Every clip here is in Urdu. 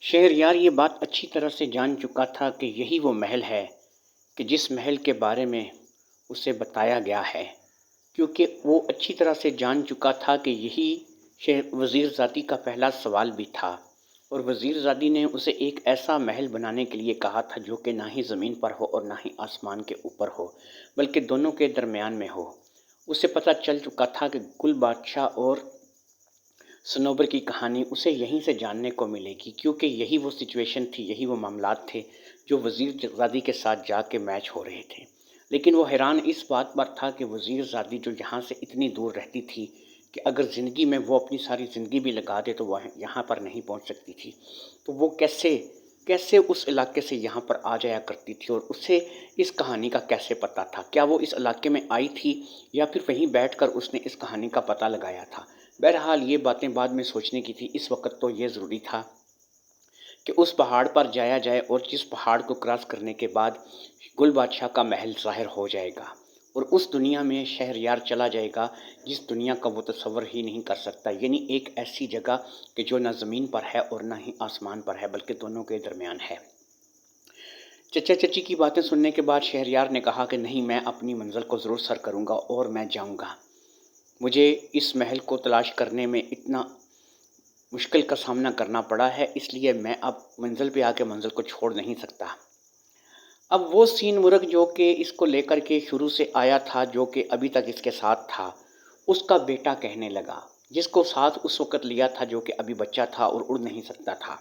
شہریار یہ بات اچھی طرح سے جان چکا تھا کہ یہی وہ محل ہے کہ جس محل کے بارے میں اسے بتایا گیا ہے، کیونکہ وہ اچھی طرح سے جان چکا تھا کہ یہی وزیر زادی کا پہلا سوال بھی تھا، اور وزیر زادی نے اسے ایک ایسا محل بنانے کے لیے کہا تھا جو کہ نہ ہی زمین پر ہو اور نہ ہی آسمان کے اوپر ہو، بلکہ دونوں کے درمیان میں ہو۔ اسے پتہ چل چکا تھا کہ گل بادشاہ اور صنوبر کی کہانی اسے یہیں سے جاننے کو ملے گی، کیونکہ یہی وہ سچویشن تھی، یہی وہ معاملات تھے جو وزیر زادی کے ساتھ جا کے میچ ہو رہے تھے۔ لیکن وہ حیران اس بات پر تھا کہ وزیر زادی جو یہاں سے اتنی دور رہتی تھی کہ اگر زندگی میں وہ اپنی ساری زندگی بھی لگا دے تو وہ یہاں پر نہیں پہنچ سکتی تھی، تو وہ کیسے اس علاقے سے یہاں پر آ جایا کرتی تھی، اور اسے اس کہانی کا کیسے پتہ تھا؟ کیا وہ اس علاقے میں آئی تھی یا پھر وہیں بیٹھ کر اس نے اس کہانی کا پتہ لگایا تھا؟ بہرحال یہ باتیں بعد میں سوچنے کی تھی، اس وقت تو یہ ضروری تھا کہ اس پہاڑ پر جایا جائے، اور جس پہاڑ کو کراس کرنے کے بعد گل بادشاہ کا محل ظاہر ہو جائے گا، اور اس دنیا میں شہریار چلا جائے گا جس دنیا کا وہ تصور ہی نہیں کر سکتا، یعنی ایک ایسی جگہ کہ جو نہ زمین پر ہے اور نہ ہی آسمان پر ہے بلکہ دونوں کے درمیان ہے۔ چچا چچی کی باتیں سننے کے بعد شہریار نے کہا کہ نہیں، میں اپنی منزل کو ضرور سر کروں گا اور میں جاؤں گا۔ مجھے اس محل کو تلاش کرنے میں اتنا مشکل کا سامنا کرنا پڑا ہے، اس لیے میں اب منزل پہ آ کے منزل کو چھوڑ نہیں سکتا۔ اب وہ سین مرغ جو کہ اس کو لے کر کے شروع سے آیا تھا، جو کہ ابھی تک اس کے ساتھ تھا، اس کا بیٹا کہنے لگا، جس کو ساتھ اس وقت لیا تھا جو کہ ابھی بچہ تھا اور اڑ نہیں سکتا تھا،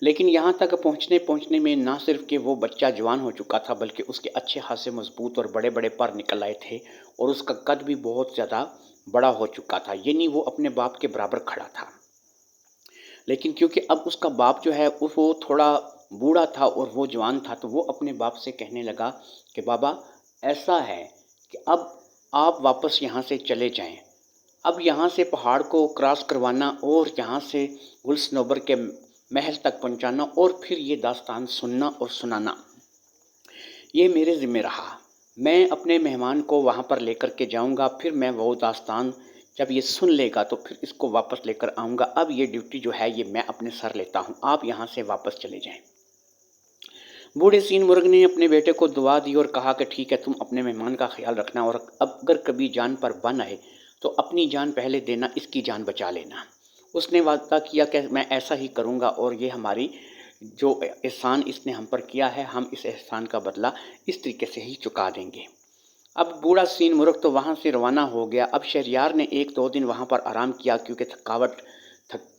لیکن یہاں تک پہنچنے میں نہ صرف کہ وہ بچہ جوان ہو چکا تھا بلکہ اس کے اچھے خاصے مضبوط اور بڑے بڑے پر نکل آئے تھے، اور اس کا قد بھی بہت زیادہ بڑا ہو چکا تھا، یعنی وہ اپنے باپ کے برابر کھڑا تھا۔ لیکن کیونکہ اب اس کا باپ جو ہے وہ تھوڑا بوڑھا تھا اور وہ جوان تھا، تو وہ اپنے باپ سے کہنے لگا کہ بابا، ایسا ہے کہ اب آپ واپس یہاں سے چلے جائیں، اب یہاں سے پہاڑ کو کراس کروانا اور یہاں سے گل صنوبر کے محل تک پہنچانا اور پھر یہ داستان سننا اور سنانا، یہ میرے ذمہ رہا۔ میں اپنے مہمان کو وہاں پر لے کر کے جاؤں گا، پھر میں وہ داستان جب یہ سن لے گا تو پھر اس کو واپس لے کر آؤں گا۔ اب یہ ڈیوٹی جو ہے یہ میں اپنے سر لیتا ہوں، آپ یہاں سے واپس چلے جائیں۔ بوڑھے سین مرغ نے اپنے بیٹے کو دعا دی اور کہا کہ ٹھیک ہے، تم اپنے مہمان کا خیال رکھنا، اور اگر کبھی جان پر بن آئے تو اپنی جان پہلے دینا، اس کی جان بچا لینا۔ اس نے وعدہ کیا کہ میں ایسا ہی کروں گا، اور یہ ہماری جو احسان اس نے ہم پر کیا ہے، ہم اس احسان کا بدلہ اس طریقے سے ہی چکا دیں گے۔ اب بوڑھا سین مرغ تو وہاں سے روانہ ہو گیا۔ اب شہریار نے 1-2 دن وہاں پر آرام کیا، کیونکہ تھکاوٹ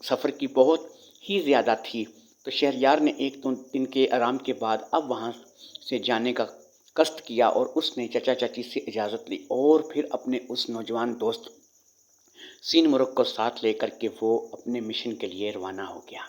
سفر کی بہت ہی زیادہ تھی، تو شہریار نے 1-2 دن کے آرام کے بعد اب وہاں سے جانے کا قصد کیا، اور اس نے چچا چاچی سے اجازت لی، اور پھر اپنے اس نوجوان دوست سین مرغ کو ساتھ لے کر کے وہ اپنے مشن کے لیے روانہ ہو گیا۔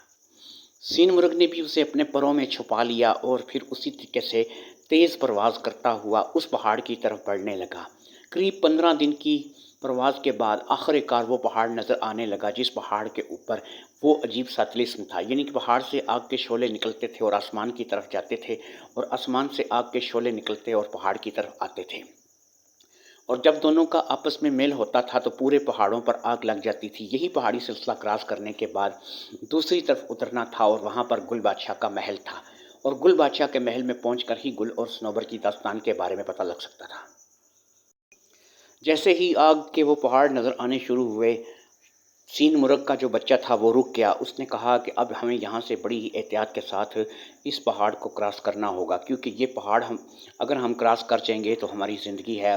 سین مرغ نے بھی اسے اپنے پروں میں چھپا لیا، اور پھر اسی طریقے سے تیز پرواز کرتا ہوا اس پہاڑ کی طرف بڑھنے لگا۔ قریب 15 دن کی پرواز کے بعد آخر کار وہ پہاڑ نظر آنے لگا، جس پہاڑ کے اوپر وہ عجیب سا طلسم تھا، یعنی کہ پہاڑ سے آگ کے شعلے نکلتے تھے اور آسمان کی طرف جاتے تھے، اور آسمان سے آگ کے شعلے نکلتے اور پہاڑ کی طرف آتے تھے، اور جب دونوں کا آپس میں میل ہوتا تھا تو پورے پہاڑوں پر آگ لگ جاتی تھی۔ یہی پہاڑی سلسلہ کراس کرنے کے بعد دوسری طرف اترنا تھا، اور وہاں پر گل بادشاہ کا محل تھا، اور گل بادشاہ کے محل میں پہنچ کر ہی گل اور صنوبر کی داستان کے بارے میں پتہ لگ سکتا تھا۔ جیسے ہی آگ کے وہ پہاڑ نظر آنے شروع ہوئے، سین مرغ کا جو بچہ تھا وہ رک گیا۔ اس نے کہا کہ اب ہمیں یہاں سے بڑی ہی احتیاط کے ساتھ اس پہاڑ کو کراس کرنا ہوگا، کیونکہ یہ پہاڑ اگر ہم کراس کر جائیں گے تو ہماری زندگی ہے،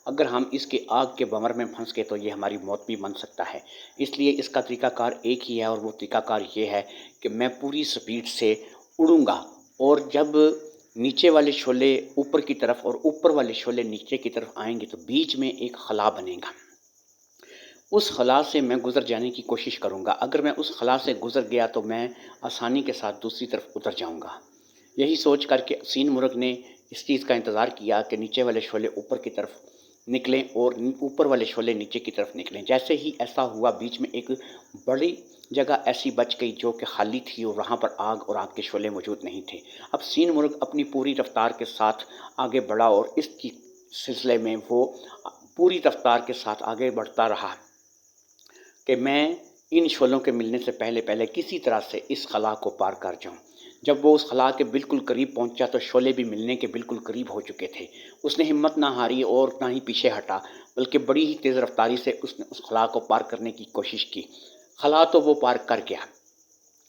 اگر ہم اس کے آگ کے بمر میں پھنس گئے تو یہ ہماری موت بھی بن سکتا ہے۔ اس لیے اس کا طریقہ کار ایک ہی ہے، اور وہ طریقہ کار یہ ہے کہ میں پوری سپیڈ سے اڑوں گا، اور جب نیچے والے شعلے اوپر کی طرف اور اوپر والے شعلے نیچے کی طرف آئیں گے تو بیچ میں ایک خلا بنے گا، اس خلا سے میں گزر جانے کی کوشش کروں گا۔ اگر میں اس خلا سے گزر گیا تو میں آسانی کے ساتھ دوسری طرف اتر جاؤں گا۔ یہی سوچ کر کے سین مرغ نے اس چیز کا انتظار کیا کہ نیچے والے شعلے اوپر کی طرف نکلیں اور اوپر والے شعلے نیچے کی طرف نکلیں۔ جیسے ہی ایسا ہوا، بیچ میں ایک بڑی جگہ ایسی بچ گئی جو کہ خالی تھی، اور وہاں پر آگ اور آگ کے شعلے موجود نہیں تھے۔ اب سین مرغ اپنی پوری رفتار کے ساتھ آگے بڑھا، اور اس کی سلسلے میں وہ پوری رفتار کے ساتھ آگے بڑھتا رہا کہ میں ان شعلوں کے ملنے سے پہلے پہلے کسی طرح سے اس خلا کو پار کر جاؤں۔ جب وہ اس خلا کے بالکل قریب پہنچا تو شعلے بھی ملنے کے بالکل قریب ہو چکے تھے۔ اس نے ہمت نہ ہاری اور نہ ہی پیچھے ہٹا، بلکہ بڑی ہی تیز رفتاری سے اس نے اس خلا کو پار کرنے کی کوشش کی۔ خلا تو وہ پار کر گیا،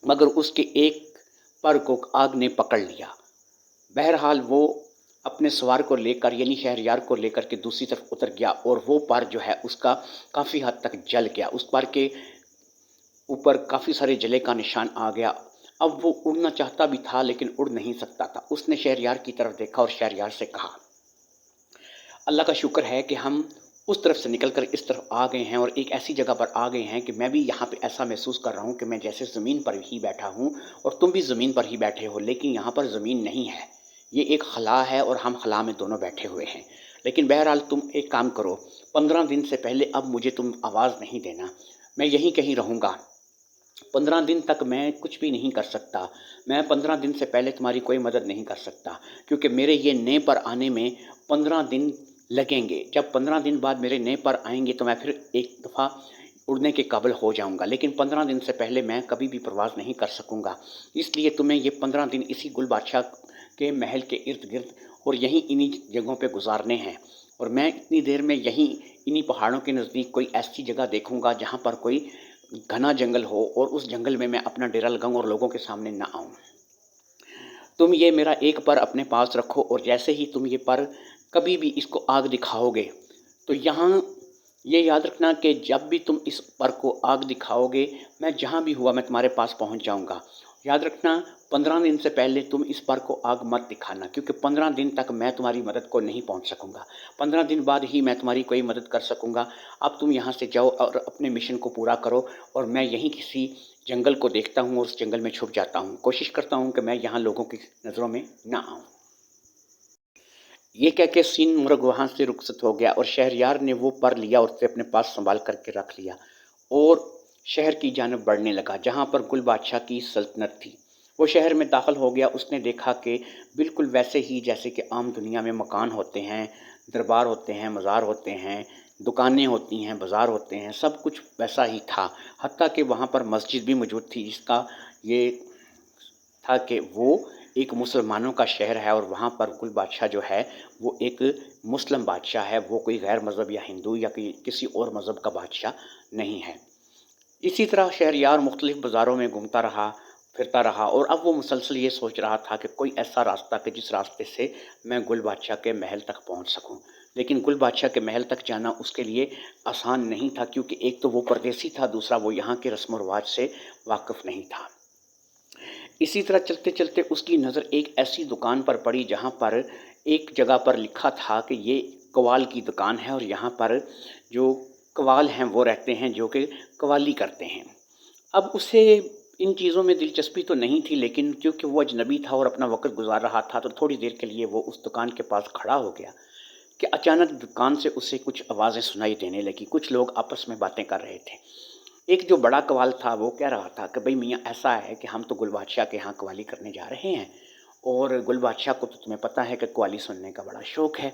مگر اس کے ایک پر کو آگ نے پکڑ لیا۔ بہرحال وہ اپنے سوار کو لے کر یعنی شہریار کو لے کر کے دوسری طرف اتر گیا، اور وہ پر جو ہے اس کا کافی حد تک جل گیا۔ اس پر کے اوپر کافی سارے جلے کا نشان آ گیا۔ اب وہ اڑنا چاہتا بھی تھا لیکن اڑ نہیں سکتا تھا۔ اس نے شہریار کی طرف دیکھا اور شہریار سے کہا، اللہ کا شکر ہے کہ ہم اس طرف سے نکل کر اس طرف آ گئے ہیں اور ایک ایسی جگہ پر آ گئے ہیں کہ میں بھی یہاں پہ ایسا محسوس کر رہا ہوں کہ میں جیسے زمین پر ہی بیٹھا ہوں اور تم بھی زمین پر ہی بیٹھے ہو، لیکن یہاں پر زمین نہیں ہے، یہ ایک خلا ہے اور ہم خلا میں دونوں بیٹھے ہوئے ہیں۔ لیکن بہرحال تم ایک کام کرو، 15 دن سے پہلے اب مجھے تم آواز نہیں دینا، میں یہیں کہیں رہوں گا۔ 15 دن تک میں کچھ بھی نہیں کر سکتا، میں 15 دن سے پہلے تمہاری کوئی مدد نہیں کر سکتا، کیونکہ میرے یہ نئے پر آنے میں 15 دن لگیں گے۔ جب 15 دن بعد میرے نئے پر آئیں گے تو میں پھر ایک دفعہ اڑنے کے قابل ہو جاؤں گا، لیکن 15 دن سے پہلے میں کبھی بھی پرواز نہیں کر سکوں گا۔ اس لیے تمہیں یہ 15 دن اسی گل بادشاہ کے محل کے ارد گرد اور یہیں انہی جگہوں پہ گزارنے ہیں، اور میں اتنی دیر میں یہیں انہی پہاڑوں کے نزدیک کوئی ایسی جگہ دیکھوں گا جہاں پر کوئی گھنا جنگل ہو، اور اس جنگل میں میں اپنا ڈیرا لگاؤں اور لوگوں کے سامنے نہ آؤں۔ تم یہ میرا ایک پر اپنے پاس رکھو، اور جیسے ہی تم یہ پر کبھی بھی اس کو آگ دکھاؤ گے تو یہاں یہ یاد رکھنا کہ جب بھی تم اس پر کو آگ دکھاؤ گے، میں جہاں بھی ہوا میں تمہارے پاس پہنچ جاؤں گا۔ یاد رکھنا 15 دن سے پہلے تم اس پر کو آگ مت دکھانا، کیونکہ 15 دن تک میں تمہاری مدد کو نہیں پہنچ سکوں گا۔ 15 دن بعد ہی میں تمہاری کوئی مدد کر سکوں گا۔ اب تم یہاں سے جاؤ اور اپنے مشن کو پورا کرو، اور میں یہیں کسی جنگل کو دیکھتا ہوں اور اس جنگل میں چھپ جاتا ہوں، کوشش کرتا ہوں کہ میں یہاں لوگوں کی نظروں میں نہ آؤں۔ یہ کہہ کے سین مرغ وہاں سے رخصت ہو گیا، اور شہریار نے وہ پر لیا اور اسے اپنے پاس سنبھال کر کے رکھ لیا اور شہر کی جانب بڑھنے لگا جہاں پر گل بادشاہ کی سلطنت تھی۔ وہ شہر میں داخل ہو گیا۔ اس نے دیکھا کہ بالکل ویسے ہی جیسے کہ عام دنیا میں مکان ہوتے ہیں، دربار ہوتے ہیں، مزار ہوتے ہیں، دکانیں ہوتی ہیں، بازار ہوتے ہیں، سب کچھ ویسا ہی تھا، حتیٰ کہ وہاں پر مسجد بھی موجود تھی، جس کا یہ تھا کہ وہ ایک مسلمانوں کا شہر ہے، اور وہاں پر گل بادشاہ جو ہے وہ ایک مسلم بادشاہ ہے، وہ کوئی غیر مذہب یا ہندو یا کسی اور مذہب کا بادشاہ نہیں ہے۔ اسی طرح شہریار مختلف بازاروں میں گھومتا رہا، پھرتا رہا، اور اب وہ مسلسل یہ سوچ رہا تھا کہ کوئی ایسا راستہ کہ جس راستے سے میں گل بادشاہ کے محل تک پہنچ سکوں۔ لیکن گل بادشاہ کے محل تک جانا اس کے لیے آسان نہیں تھا، کیونکہ ایک تو وہ پردیسی تھا، دوسرا وہ یہاں کے رسم و رواج سے واقف نہیں تھا۔ اسی طرح چلتے چلتے اس کی نظر ایک ایسی دکان پر پڑی جہاں پر ایک جگہ پر لکھا تھا کہ یہ قوال کی دکان ہے، اور یہاں پر جو قوال ہیں وہ رہتے ہیں جو کہ قوالی کرتے ہیں۔ اب اسے ان چیزوں میں دلچسپی تو نہیں تھی، لیکن کیونکہ وہ اجنبی تھا اور اپنا وقت گزار رہا تھا تو تھوڑی دیر کے لیے وہ اس دکان کے پاس کھڑا ہو گیا کہ اچانک دکان سے اسے کچھ آوازیں سنائی دینے لگی۔ کچھ لوگ آپس میں باتیں کر رہے تھے۔ ایک جو بڑا قوال تھا وہ کہہ رہا تھا کہ بھئی میاں ایسا ہے کہ ہم تو گل بادشاہ کے ہاں قوالی کرنے جا رہے ہیں، اور گل بادشاہ کو تو تمہیں پتہ ہے کہ قوالی سننے کا بڑا شوق ہے،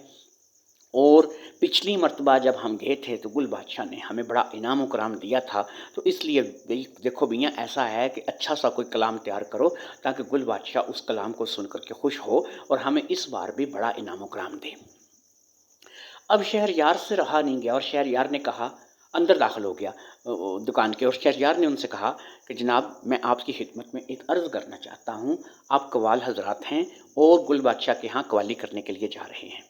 اور پچھلی مرتبہ جب ہم گئے تھے تو گل بادشاہ نے ہمیں بڑا انعام و کرام دیا تھا، تو اس لیے دیکھو میاں ایسا ہے کہ اچھا سا کوئی کلام تیار کرو تاکہ گل بادشاہ اس کلام کو سن کر کے خوش ہو اور ہمیں اس بار بھی بڑا انعام و کرام دے۔ اب شہریار سے رہا نہیں گیا، اور شہریار نے کہا، اندر داخل ہو گیا دکان کے، اور شہریار نے ان سے کہا کہ جناب میں آپ کی خدمت میں ایک عرض کرنا چاہتا ہوں، آپ قوال حضرات ہیں اور گل بادشاہ کے ہاں قوالی کرنے کے لیے جا رہے ہیں،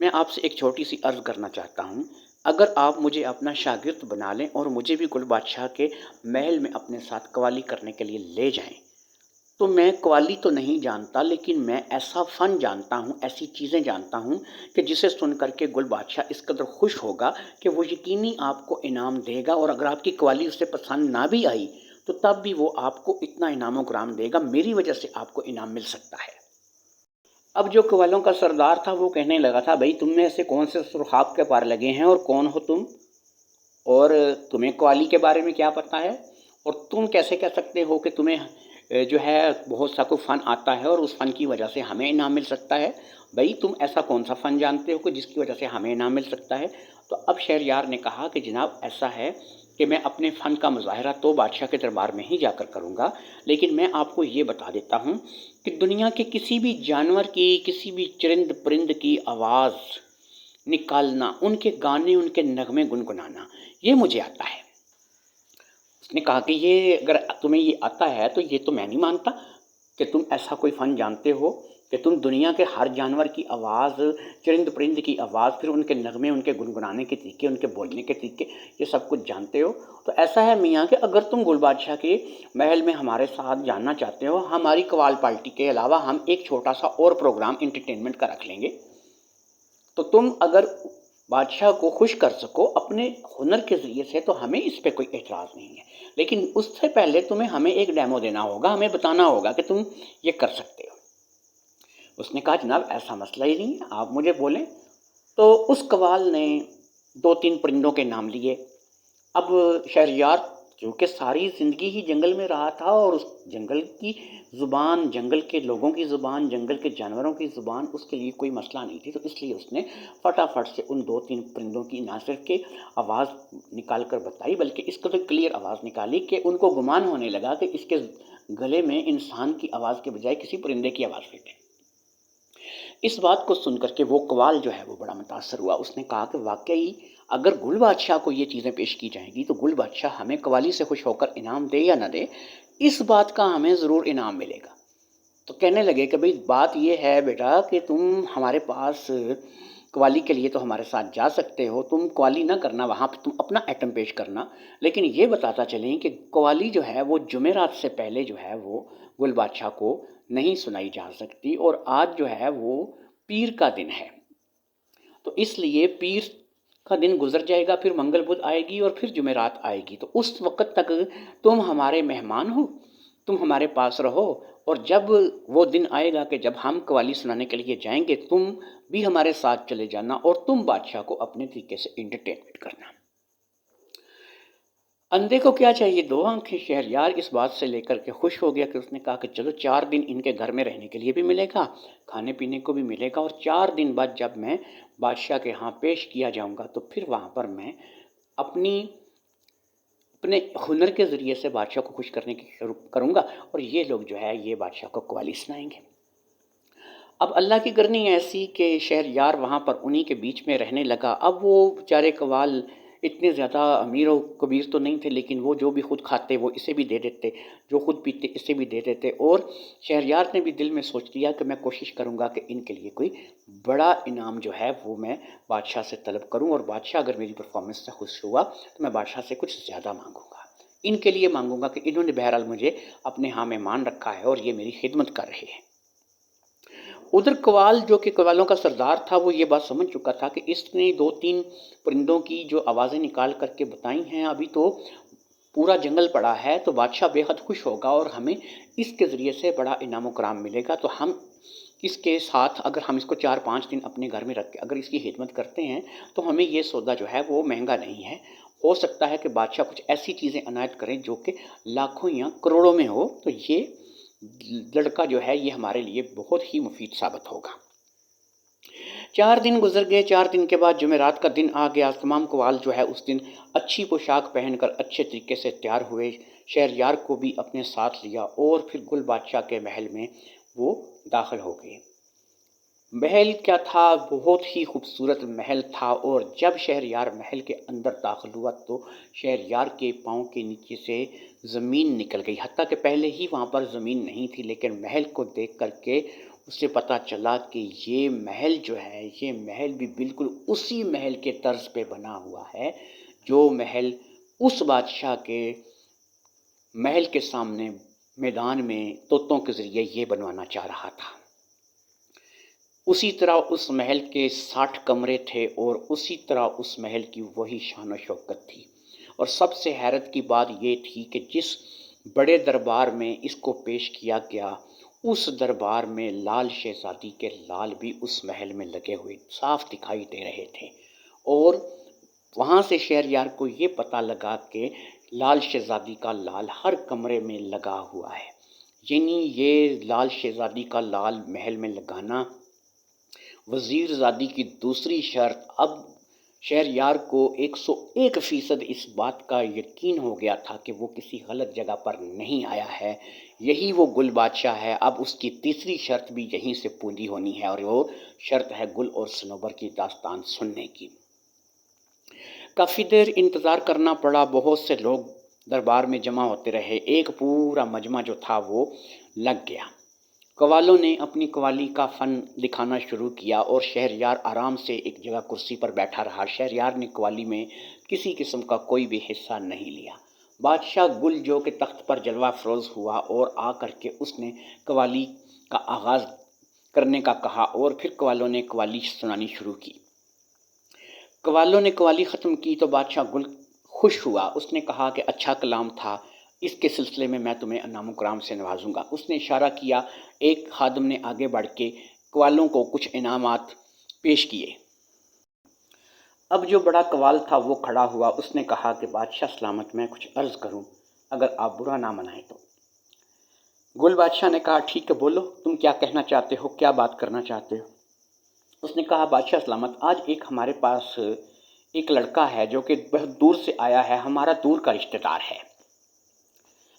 میں آپ سے ایک چھوٹی سی عرض کرنا چاہتا ہوں، اگر آپ مجھے اپنا شاگرد بنا لیں اور مجھے بھی گل بادشاہ کے محل میں اپنے ساتھ قوالی کرنے کے لیے لے جائیں، تو میں قوالی تو نہیں جانتا، لیکن میں ایسا فن جانتا ہوں، ایسی چیزیں جانتا ہوں کہ جسے سن کر کے گل بادشاہ اس قدر خوش ہوگا کہ وہ یقینی آپ کو انعام دے گا، اور اگر آپ کی قوالی اسے پسند نہ بھی آئی تو تب بھی وہ آپ کو اتنا انعام و کرام دے گا، میری وجہ سے آپ کو انعام مل سکتا ہے۔ اب جو قوالوں کا سردار تھا وہ کہنے لگا تھا، بھئی تم میں سے کون سے سرخاب کے پار لگے ہیں اور کون ہو تم، اور تمہیں قوالی کے بارے میں کیا پتہ ہے، اور تم کیسے کہہ سکتے ہو کہ تمہیں جو ہے بہت سا کوئی فن آتا ہے اور اس فن کی وجہ سے ہمیں انعام مل سکتا ہے، بھئی تم ایسا کون سا فن جانتے ہو کہ جس کی وجہ سے ہمیں انعام مل سکتا ہے؟ تو اب شہریار نے کہا کہ جناب ایسا ہے کہ میں اپنے فن کا مظاہرہ تو بادشاہ کے دربار میں ہی جا کر کروں گا، لیکن میں آپ کو یہ بتا دیتا ہوں کہ دنیا کے کسی بھی جانور کی، کسی بھی چرند پرند کی آواز نکالنا، ان کے گانے، ان کے نغمے گنگنانا، یہ مجھے آتا ہے۔ اس نے کہا کہ یہ اگر تمہیں یہ آتا ہے تو یہ تو میں نہیں مانتا کہ تم ایسا کوئی فن جانتے ہو کہ تم دنیا کے ہر جانور کی آواز، چرند پرند کی آواز، پھر ان کے نغمے، ان کے گنگنانے کے طریقے، ان کے بولنے کے طریقے، یہ سب کچھ جانتے ہو۔ تو ایسا ہے میاں کہ اگر تم گل بادشاہ کے محل میں ہمارے ساتھ جاننا چاہتے ہو، ہماری قوال پارٹی کے علاوہ ہم ایک چھوٹا سا اور پروگرام انٹرٹینمنٹ کا رکھ لیں گے، تو تم اگر بادشاہ کو خوش کر سکو اپنے ہنر کے ذریعے سے تو ہمیں اس پہ کوئی اعتراض نہیں ہے، لیکن اس سے پہلے تمہیں ہمیں ایک ڈیمو دینا ہوگا، ہمیں بتانا ہوگا کہ تم یہ کر سکتے ہو۔ اس نے کہا جناب ایسا مسئلہ ہی نہیں ہے، آپ مجھے بولیں۔ تو اس قوال نے دو تین پرندوں کے نام لیے۔ اب شہریار چونکہ ساری زندگی ہی جنگل میں رہا تھا اور اس جنگل کی زبان، جنگل کے لوگوں کی زبان، جنگل کے جانوروں کی زبان اس کے لیے کوئی مسئلہ نہیں تھی، تو اس لیے اس نے فٹافٹ سے ان دو تین پرندوں کی نہ صرف کہ آواز نکال کر بتائی، بلکہ اس کو تو کلیئر آواز نکالی کہ ان کو گمان ہونے لگا کہ اس کے گلے میں انسان کی آواز کے بجائے کسی پرندے کی آواز فٹ ہے۔ اس بات کو سن کر کے وہ قوال جو ہے وہ بڑا متاثر ہوا۔ اس نے کہا کہ واقعی اگر گل بادشاہ کو یہ چیزیں پیش کی جائیں گی تو گل بادشاہ ہمیں قوالی سے خوش ہو کر انعام دے یا نہ دے، اس بات کا ہمیں ضرور انعام ملے گا۔ تو کہنے لگے کہ بھئی بات یہ ہے بیٹا کہ تم ہمارے پاس قوالی کے لیے تو ہمارے ساتھ جا سکتے ہو، تم قوالی نہ کرنا وہاں پہ، تم اپنا ایٹم پیش کرنا، لیکن یہ بتاتا چلیں کہ قوالی جو ہے وہ جمعرات سے پہلے جو ہے وہ گل بادشاہ کو نہیں سنائی جا سکتی، اور آج جو ہے وہ پیر کا دن ہے، تو اس لیے پیر کا دن گزر جائے گا، پھر منگل بدھ آئے گی اور پھر جمعرات آئے گی، تو اس وقت تک تم ہمارے مہمان ہو، تم ہمارے پاس رہو، اور جب وہ دن آئے گا کہ جب ہم قوالی سنانے کے لیے جائیں گے تم بھی ہمارے ساتھ چلے جانا اور تم بادشاہ کو اپنے طریقے سے انٹرٹینمنٹ کرنا۔ اندھے کو کیا چاہیے، دو آنکھیں۔ شہریار اس بات سے لے کر کے خوش ہو گیا کہ اس نے کہا کہ چلو 4 دن ان کے گھر میں رہنے کے لیے بھی ملے گا، کھانے پینے کو بھی ملے گا، اور 4 دن بعد جب میں بادشاہ کے ہاں پیش کیا جاؤں گا تو پھر وہاں پر میں اپنے ہنر کے ذریعے سے بادشاہ کو خوش کرنے کی شروع کروں گا، اور یہ لوگ جو ہے یہ بادشاہ کو قوالی سنائیں گے۔ اب اللہ کی کرنی ایسی کہ شہریار وہاں پر انہی کے بیچ میں رہنے لگا۔ اب وہ بیچارے قوال اتنے زیادہ امیر و کبیر تو نہیں تھے، لیکن وہ جو بھی خود کھاتے وہ اسے بھی دے دیتے، جو خود پیتے اسے بھی دے دیتے، اور شہریار نے بھی دل میں سوچ لیا کہ میں کوشش کروں گا کہ ان کے لیے کوئی بڑا انعام جو ہے وہ میں بادشاہ سے طلب کروں، اور بادشاہ اگر میری پرفارمنس سے خوش ہوا تو میں بادشاہ سے کچھ زیادہ مانگوں گا، ان کے لیے مانگوں گا کہ انہوں نے بہرحال مجھے اپنے ہاں مہمان رکھا ہے اور یہ میری خدمت کر رہے ہیں۔ ادھر قوال جو کہ قوالوں کا سردار تھا وہ یہ بات سمجھ چکا تھا کہ اس نے دو تین پرندوں کی جو آوازیں نکال کر کے بتائی ہیں، ابھی تو پورا جنگل پڑا ہے، تو بادشاہ بے حد خوش ہوگا اور ہمیں اس کے ذریعے سے بڑا انعام و کرام ملے گا، تو ہم اس کے ساتھ اگر ہم اس کو 4-5 دن اپنے گھر میں رکھ کے اگر اس کی خدمت کرتے ہیں تو ہمیں یہ سودا جو ہے وہ مہنگا نہیں ہے۔ ہو سکتا ہے کہ بادشاہ کچھ ایسی چیزیں عنایت کریں جو کہ لاکھوں یا کروڑوں میں ہو، تو یہ لڑکا جو ہے یہ ہمارے لیے بہت ہی مفید ثابت ہوگا۔ 4 دن گزر گئے، 4 دن کے بعد جمعرات کا دن آ گیا۔ تمام قوال جو ہے اس دن اچھی پوشاک پہن کر اچھے طریقے سے تیار ہوئے، شہریار کو بھی اپنے ساتھ لیا اور پھر گل بادشاہ کے محل میں وہ داخل ہو گئے۔ محل کیا تھا، بہت ہی خوبصورت محل تھا، اور جب شہریار محل کے اندر داخل ہوا تو شہریار کے پاؤں کے نیچے سے زمین نکل گئی، حتیٰ کہ پہلے ہی وہاں پر زمین نہیں تھی، لیکن محل کو دیکھ کر کے اسے پتہ چلا کہ یہ محل جو ہے یہ محل بھی بالکل اسی محل کے طرز پہ بنا ہوا ہے جو محل اس بادشاہ کے محل کے سامنے میدان میں طوطوں کے ذریعے یہ بنوانا چاہ رہا تھا۔ اسی طرح اس محل کے 60 کمرے تھے اور اسی طرح اس محل کی وہی شان و شوکت تھی، اور سب سے حیرت کی بات یہ تھی کہ جس بڑے دربار میں اس کو پیش کیا گیا اس دربار میں لال شہزادی کے لال بھی اس محل میں لگے ہوئے صاف دکھائی دے رہے تھے، اور وہاں سے شہریار کو یہ پتہ لگا کہ لال شہزادی کا لال ہر کمرے میں لگا ہوا ہے، یعنی یہ لال شہزادی کا لال محل میں لگانا وزیر زادی کی دوسری شرط اب شہریار کو 101% اس بات کا یقین ہو گیا تھا کہ وہ کسی غلط جگہ پر نہیں آیا ہے، یہی وہ گل بادشاہ ہے۔ اب اس کی تیسری شرط بھی یہیں سے پوری ہونی ہے، اور وہ شرط ہے گل اور صنوبر کی داستان سننے کی۔ کافی دیر انتظار کرنا پڑا، بہت سے لوگ دربار میں جمع ہوتے رہے، ایک پورا مجمع جو تھا وہ لگ گیا۔ قوالوں نے اپنی قوالی کا فن دکھانا شروع کیا اور شہریار آرام سے ایک جگہ کرسی پر بیٹھا رہا۔ شہریار نے قوالی میں کسی قسم کا کوئی بھی حصہ نہیں لیا۔ بادشاہ گل جو کہ تخت پر جلوہ افروز ہوا اور آ کر کے اس نے قوالی کا آغاز کرنے کا کہا، اور پھر قوالوں نے قوالی سنانی شروع کی۔ قوالوں نے قوالی ختم کی تو بادشاہ گل خوش ہوا۔ اس نے کہا کہ اچھا کلام تھا، اس کے سلسلے میں تمہیں انعام و کرام سے نوازوں گا۔ اس نے اشارہ کیا، ایک خادم نے آگے بڑھ کے قوالوں کو کچھ انعامات پیش کیے۔ اب جو بڑا قوال تھا وہ کھڑا ہوا، اس نے کہا کہ بادشاہ سلامت، میں کچھ عرض کروں، اگر آپ برا نہ منائیں تو۔ گل بادشاہ نے کہا، ٹھیک ہے، بولو، تم کیا کہنا چاہتے ہو، کیا بات کرنا چاہتے ہو؟ اس نے کہا، بادشاہ سلامت، آج ایک ہمارے پاس ایک لڑکا ہے جو کہ بہت دور سے آیا ہے، ہمارا دور کا رشتہ دار ہے،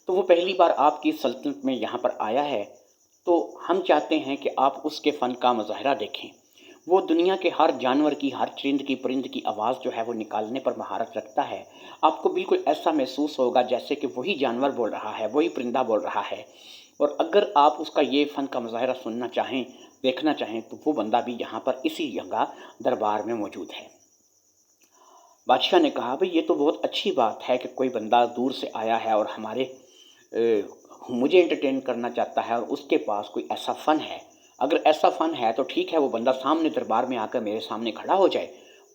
تو وہ پہلی بار آپ کی سلطنت میں یہاں پر آیا ہے، تو ہم چاہتے ہیں کہ آپ اس کے فن کا مظاہرہ دیکھیں۔ وہ دنیا کے ہر جانور کی، ہر چرند کی، پرند کی آواز جو ہے وہ نکالنے پر مہارت رکھتا ہے۔ آپ کو بالکل ایسا محسوس ہوگا جیسے کہ وہی جانور بول رہا ہے، وہی پرندہ بول رہا ہے، اور اگر آپ اس کا یہ فن کا مظاہرہ سننا چاہیں، دیکھنا چاہیں، تو وہ بندہ بھی یہاں پر اسی جگہ دربار میں موجود ہے۔ بادشاہ نے کہا، بھئی یہ تو بہت اچھی بات ہے کہ کوئی بندہ دور سے آیا ہے اور مجھے انٹرٹین کرنا چاہتا ہے، اور اس کے پاس کوئی ایسا فن ہے۔ اگر ایسا فن ہے تو ٹھیک ہے، وہ بندہ سامنے دربار میں آ کر میرے سامنے کھڑا ہو جائے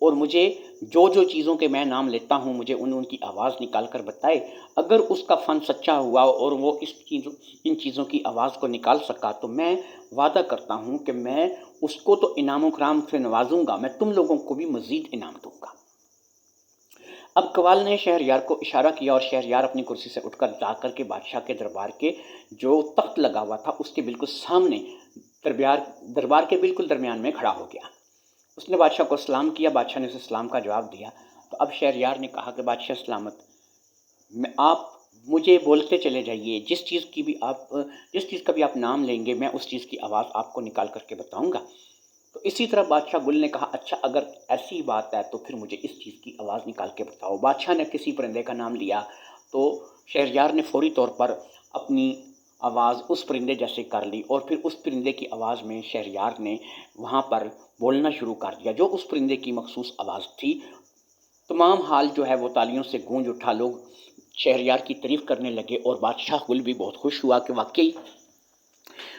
اور مجھے جو چیزوں کے میں نام لیتا ہوں مجھے ان کی آواز نکال کر بتائے۔ اگر اس کا فن سچا ہوا اور وہ ان چیزوں کی آواز کو نکال سکا تو میں وعدہ کرتا ہوں کہ میں اس کو تو انعام و کرام سے نوازوں گا، میں تم لوگوں کو بھی مزید انعام دوں گا۔ اب قوال نے شہریار کو اشارہ کیا اور شہریار اپنی کرسی سے اٹھ کر جا کر کے بادشاہ کے دربار کے جو تخت لگا ہوا تھا اس کے بالکل سامنے دربار کے بالکل درمیان میں کھڑا ہو گیا۔ اس نے بادشاہ کو سلام کیا، بادشاہ نے اسے سلام کا جواب دیا۔ تو اب شہریار نے کہا کہ بادشاہ سلامت، آپ مجھے بولتے چلے جائیے، جس چیز کا بھی آپ نام لیں گے میں اس چیز کی آواز آپ کو نکال کر کے بتاؤں گا۔ تو اسی طرح بادشاہ گل نے کہا، اچھا اگر ایسی بات ہے تو پھر مجھے اس چیز کی آواز نکال کے بتاؤ۔ بادشاہ نے کسی پرندے کا نام لیا تو شہریار نے فوری طور پر اپنی آواز اس پرندے جیسے کر لی، اور پھر اس پرندے کی آواز میں شہریار نے وہاں پر بولنا شروع کر دیا جو اس پرندے کی مخصوص آواز تھی۔ تمام حال جو ہے وہ تالیوں سے گونج اٹھا، لوگ شہریار کی تعریف کرنے لگے، اور بادشاہ گل بھی بہت خوش ہوا کہ واقعی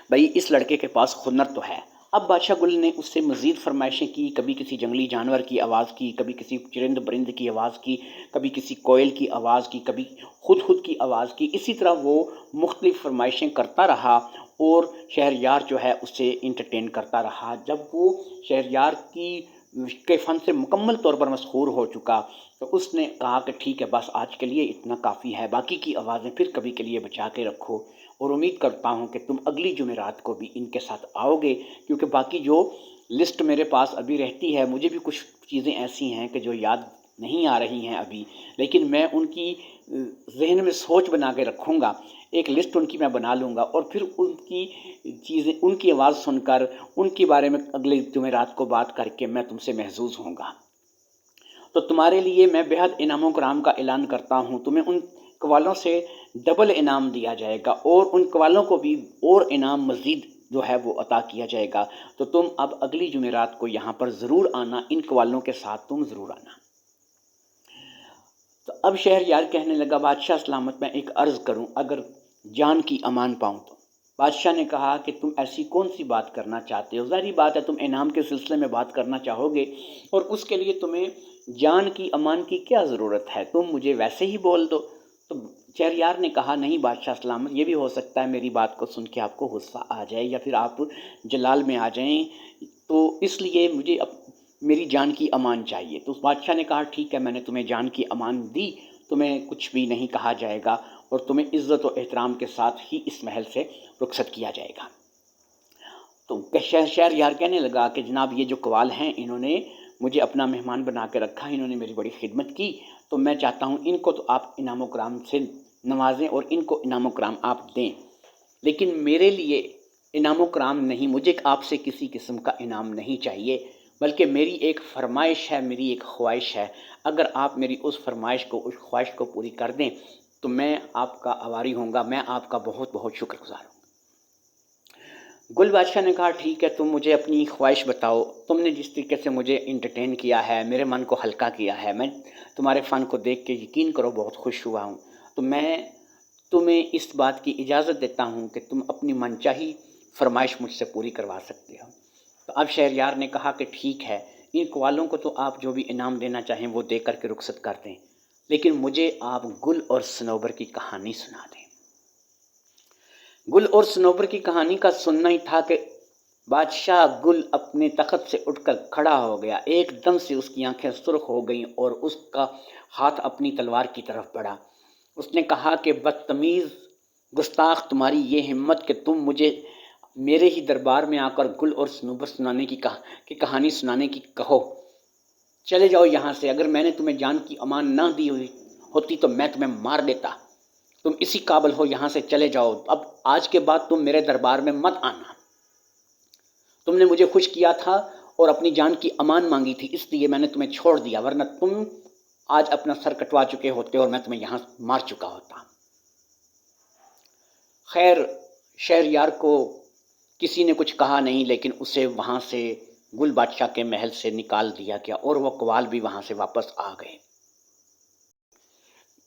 بھئی اس لڑکے کے پاس ہنر تو ہے۔ اب بادشاہ گل نے اس سے مزید فرمائشیں کی، کبھی کسی جنگلی جانور کی آواز کی، کبھی کسی چرند برند کی آواز کی، کبھی کسی کوئل کی آواز کی، کبھی خود کی آواز کی۔ اسی طرح وہ مختلف فرمائشیں کرتا رہا اور شہریار جو ہے اسے انٹرٹین کرتا رہا۔ جب وہ شہریار کے فن سے مکمل طور پر مسحور ہو چکا تو اس نے کہا کہ ٹھیک ہے، بس آج کے لیے اتنا کافی ہے، باقی کی آوازیں پھر کبھی کے لیے بچا کے رکھو، اور امید کرتا ہوں کہ تم اگلی جمعرات کو بھی ان کے ساتھ آؤ گے، کیونکہ باقی جو لسٹ میرے پاس ابھی رہتی ہے، مجھے بھی کچھ چیزیں ایسی ہیں کہ جو یاد نہیں آ رہی ہیں ابھی، لیکن میں ان کی ذہن میں سوچ بنا کے رکھوں گا، ایک لسٹ ان کی میں بنا لوں گا، اور پھر ان کی آواز سن کر ان کے بارے میں اگلے جمعرات کو بات کر کے میں تم سے محظوظ ہوں گا۔ تو تمہارے لیے میں بے حد انعام و کرام کا اعلان کرتا ہوں، تمہیں ان قوالوں سے ڈبل انعام دیا جائے گا، اور ان قوالوں کو بھی اور انعام مزید جو ہے وہ عطا کیا جائے گا۔ تو تم اب اگلی جمعرات کو یہاں پر ضرور آنا، ان قوالوں کے ساتھ تم ضرور آنا۔ تو اب شہریار کہنے لگا، بادشاہ سلامت، میں ایک عرض کروں، اگر جان کی امان پاؤں تو۔ بادشاہ نے کہا کہ تم ایسی کون سی بات کرنا چاہتے ہو؟ ظاہری بات ہے تم انعام کے سلسلے میں بات کرنا چاہو گے، اور اس کے لیے تمہیں جان کی امان کی کیا ضرورت ہے، تم مجھے ویسے ہی بول دو۔ تو شہریار نے کہا، نہیں بادشاہ سلامت، یہ بھی ہو سکتا ہے میری بات کو سن کے آپ کو غصہ آ جائے یا پھر آپ جلال میں آ جائیں، تو اس لیے مجھے میری جان کی امان چاہیے۔ تو اس بادشاہ نے کہا، ٹھیک ہے، میں نے تمہیں جان کی امان دی، تمہیں کچھ بھی نہیں کہا جائے گا، اور تمہیں عزت و احترام کے ساتھ ہی اس محل سے رخصت کیا جائے گا۔ تو شہریار کہنے لگا کہ جناب یہ جو قوال ہیں انہوں نے مجھے اپنا مہمان بنا کے رکھا، انہوں نے میری بڑی خدمت کی، تو میں چاہتا ہوں ان کو تو آپ انعام و کرام سے نوازیں اور ان کو انعام و کرام آپ دیں، لیکن میرے لیے انعام و کرام نہیں، مجھے آپ سے کسی قسم کا انعام نہیں چاہیے، بلکہ میری ایک فرمائش ہے، میری ایک خواہش ہے، اگر آپ میری اس فرمائش کو، اس خواہش کو پوری کر دیں تو میں آپ کا آباری ہوں گا، میں آپ کا بہت بہت شکر گزار ہوں۔ گل بادشاہ نے کہا ٹھیک ہے، تم مجھے اپنی خواہش بتاؤ، تم نے جس طریقے سے مجھے انٹرٹین کیا ہے، میرے من کو ہلکا کیا ہے، میں تمہارے فن کو دیکھ کے یقین کرو بہت خوش ہوا ہوں، تو میں تمہیں اس بات کی اجازت دیتا ہوں کہ تم اپنی من چاہی فرمائش مجھ سے پوری کروا سکتے ہو۔ تو اب شہریار نے کہا کہ ٹھیک ہے، ان قوالوں کو تو آپ جو بھی انعام دینا چاہیں وہ دے کر کے رخصت کر دیں، لیکن مجھے آپ گل اور صنوبر کی کہانی سنا دیں۔ گل اور صنوبر کی کہانی کا سننا ہی تھا کہ بادشاہ گل اپنے تخت سے اٹھ کر کھڑا ہو گیا، ایک دم سے اس کی آنکھیں سرخ ہو گئیں اور اس کا ہاتھ اپنی تلوار کی طرف بڑھا۔ اس نے کہا کہ بدتمیز گستاخ، تمہاری یہ ہمت کہ تم مجھے میرے ہی دربار میں آ کر گل اور صنوبر سنانے کی کہانی سنانے کی کہو، چلے جاؤ یہاں سے، اگر میں نے تمہیں جان کی امان نہ دی ہوتی تو میں تمہیں مار دیتا، تم اسی قابل ہو، یہاں سے چلے جاؤ، اب آج کے بعد تم میرے دربار میں مت آنا، تم نے مجھے خوش کیا تھا اور اپنی جان کی امان مانگی تھی، اس لیے میں نے تمہیں چھوڑ دیا، ورنہ تم آج اپنا سر کٹوا چکے ہوتے اور میں تمہیں یہاں مار چکا ہوتا۔ خیر، شہریار کو کسی نے کچھ کہا نہیں، لیکن اسے وہاں سے گل بادشاہ کے محل سے نکال دیا گیا اور وہ قوال بھی وہاں سے واپس آ گئے۔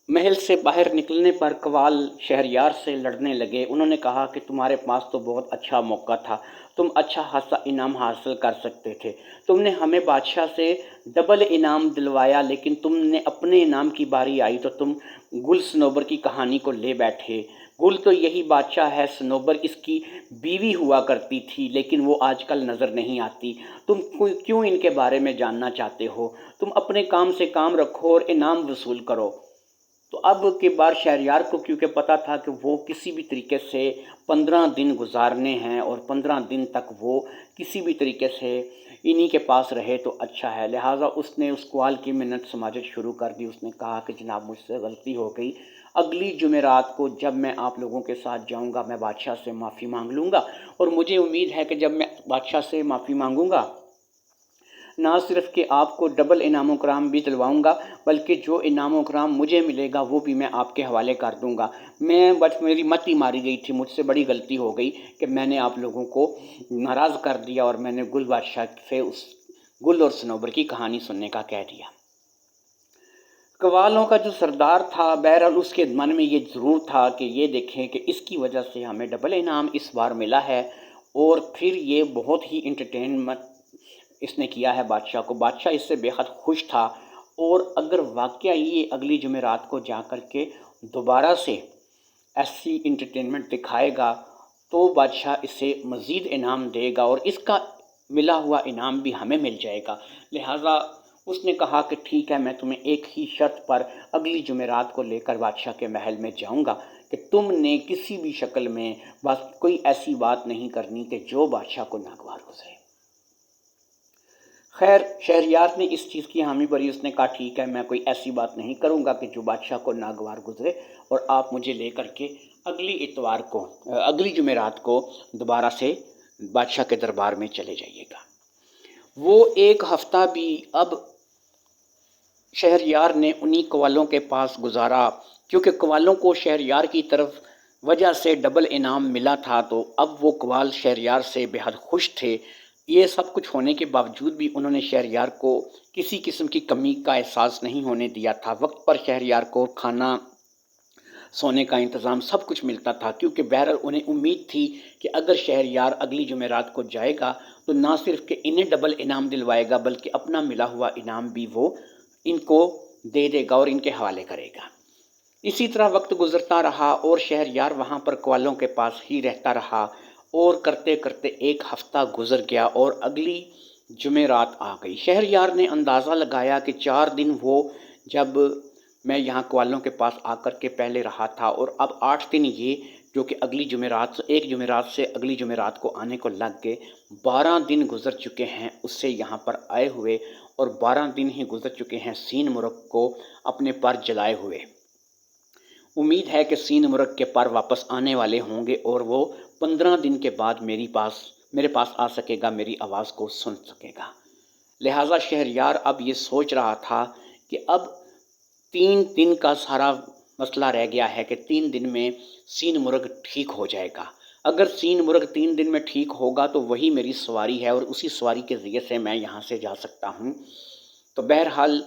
محل سے باہر نکلنے پر قوال شہریار سے لڑنے لگے، انہوں نے کہا کہ تمہارے پاس تو بہت اچھا موقع تھا، تم اچھا خاصا انعام حاصل کر سکتے تھے، تم نے ہمیں بادشاہ سے ڈبل انعام دلوایا، لیکن تم نے اپنے انعام کی باری آئی تو تم گل صنوبر کی کہانی کو لے بیٹھے۔ گل تو یہی بادشاہ ہے، صنوبر اس کی بیوی ہوا کرتی تھی، لیکن وہ آج کل نظر نہیں آتی، تم کیوں ان کے بارے میں جاننا چاہتے ہو؟ تم اپنے کام سے کام رکھو اور انعام وصول کرو۔ تو اب کے بار شہریار کو کیونکہ پتا تھا کہ وہ کسی بھی طریقے سے 15 دن گزارنے ہیں اور 15 دن تک وہ کسی بھی طریقے سے انہی کے پاس رہے تو اچھا ہے، لہٰذا اس نے اس قوال کی منت سماجت شروع کر دی۔ اس نے کہا کہ جناب مجھ سے غلطی ہو گئی، اگلی جمعرات کو جب میں آپ لوگوں کے ساتھ جاؤں گا میں بادشاہ سے معافی مانگ لوں گا، اور مجھے امید ہے کہ جب میں بادشاہ سے معافی مانگوں گا نہ صرف کہ آپ کو ڈبل انعام و کرام بھی دلواؤں گا، بلکہ جو انعام و کرام مجھے ملے گا وہ بھی میں آپ کے حوالے کر دوں گا۔ بس میری متی ماری گئی تھی، مجھ سے بڑی غلطی ہو گئی کہ میں نے آپ لوگوں کو ناراض کر دیا اور میں نے گل بادشاہ سے اس گل اور صنوبر کی کہانی سننے کا کہہ دیا۔ قوالوں کا جو سردار تھا، بہرحال اس کے من میں یہ ضرور تھا کہ یہ دیکھیں کہ اس کی وجہ سے ہمیں ڈبل انعام اس بار ملا ہے، اور پھر یہ بہت ہی انٹرٹینمنٹ اس نے کیا ہے بادشاہ کو، بادشاہ اس سے بے حد خوش تھا، اور اگر واقعہ یہ اگلی جمعرات کو جا کر کے دوبارہ سے ایسی انٹرٹینمنٹ دکھائے گا تو بادشاہ اسے مزید انعام دے گا اور اس کا ملا ہوا انعام بھی ہمیں مل جائے گا، لہٰذا اس نے کہا کہ ٹھیک ہے، میں تمہیں ایک ہی شرط پر اگلی جمعرات کو لے کر بادشاہ کے محل میں جاؤں گا کہ تم نے کسی بھی شکل میں بس کوئی ایسی بات نہیں کرنی کہ جو بادشاہ کو ناگوار گزرے۔ خیر، شہریار نے اس چیز کی حامی بھری، اس نے کہا ٹھیک ہے، میں کوئی ایسی بات نہیں کروں گا کہ جو بادشاہ کو ناگوار گزرے، اور آپ مجھے لے کر کے اگلی جمعرات کو دوبارہ سے بادشاہ کے دربار میں چلے جائیے گا۔ وہ ایک ہفتہ بھی اب شہریار نے انہی قوالوں کے پاس گزارا، کیونکہ قوالوں کو شہریار کی طرف وجہ سے ڈبل انعام ملا تھا، تو اب وہ قوال شہریار سے بے حد خوش تھے۔ یہ سب کچھ ہونے کے باوجود بھی انہوں نے شہریار کو کسی قسم کی کمی کا احساس نہیں ہونے دیا تھا، وقت پر شہریار کو کھانا، سونے کا انتظام سب کچھ ملتا تھا، کیونکہ بہرحال انہیں امید تھی کہ اگر شہریار اگلی جمعرات کو جائے گا تو نہ صرف کہ انہیں ڈبل انعام دلوائے گا بلکہ اپنا ملا ہوا انعام بھی وہ ان کو دے دے گا اور ان کے حوالے کرے گا۔ اسی طرح وقت گزرتا رہا اور شہریار وہاں پر قوالوں کے پاس ہی رہتا رہا، اور کرتے کرتے ایک ہفتہ گزر گیا اور اگلی جمعرات آ گئی۔ شہریار نے اندازہ لگایا کہ 4 دن وہ جب میں یہاں قوالوں کے پاس آ کر کے پہلے رہا تھا اور اب 8 دن یہ جو کہ ایک جمعرات سے اگلی جمعرات کو آنے کو لگ گئے، 12 دن گزر چکے ہیں اس سے یہاں پر آئے ہوئے، اور 12 دن ہی گزر چکے ہیں سین مرغ کو اپنے پر جلائے ہوئے۔ امید ہے کہ سین مرغ کے پر واپس آنے والے ہوں گے اور وہ 15 دن کے بعد میرے پاس آ سکے گا، میری آواز کو سن سکے گا۔ لہٰذا شہریار اب یہ سوچ رہا تھا کہ اب 3 دن کا سارا مسئلہ رہ گیا ہے کہ 3 دن میں سین مرغ ٹھیک ہو جائے گا۔ اگر سین مرغ 3 دن میں ٹھیک ہوگا تو وہی میری سواری ہے اور اسی سواری کے ذریعے سے میں یہاں سے جا سکتا ہوں۔ تو بہرحال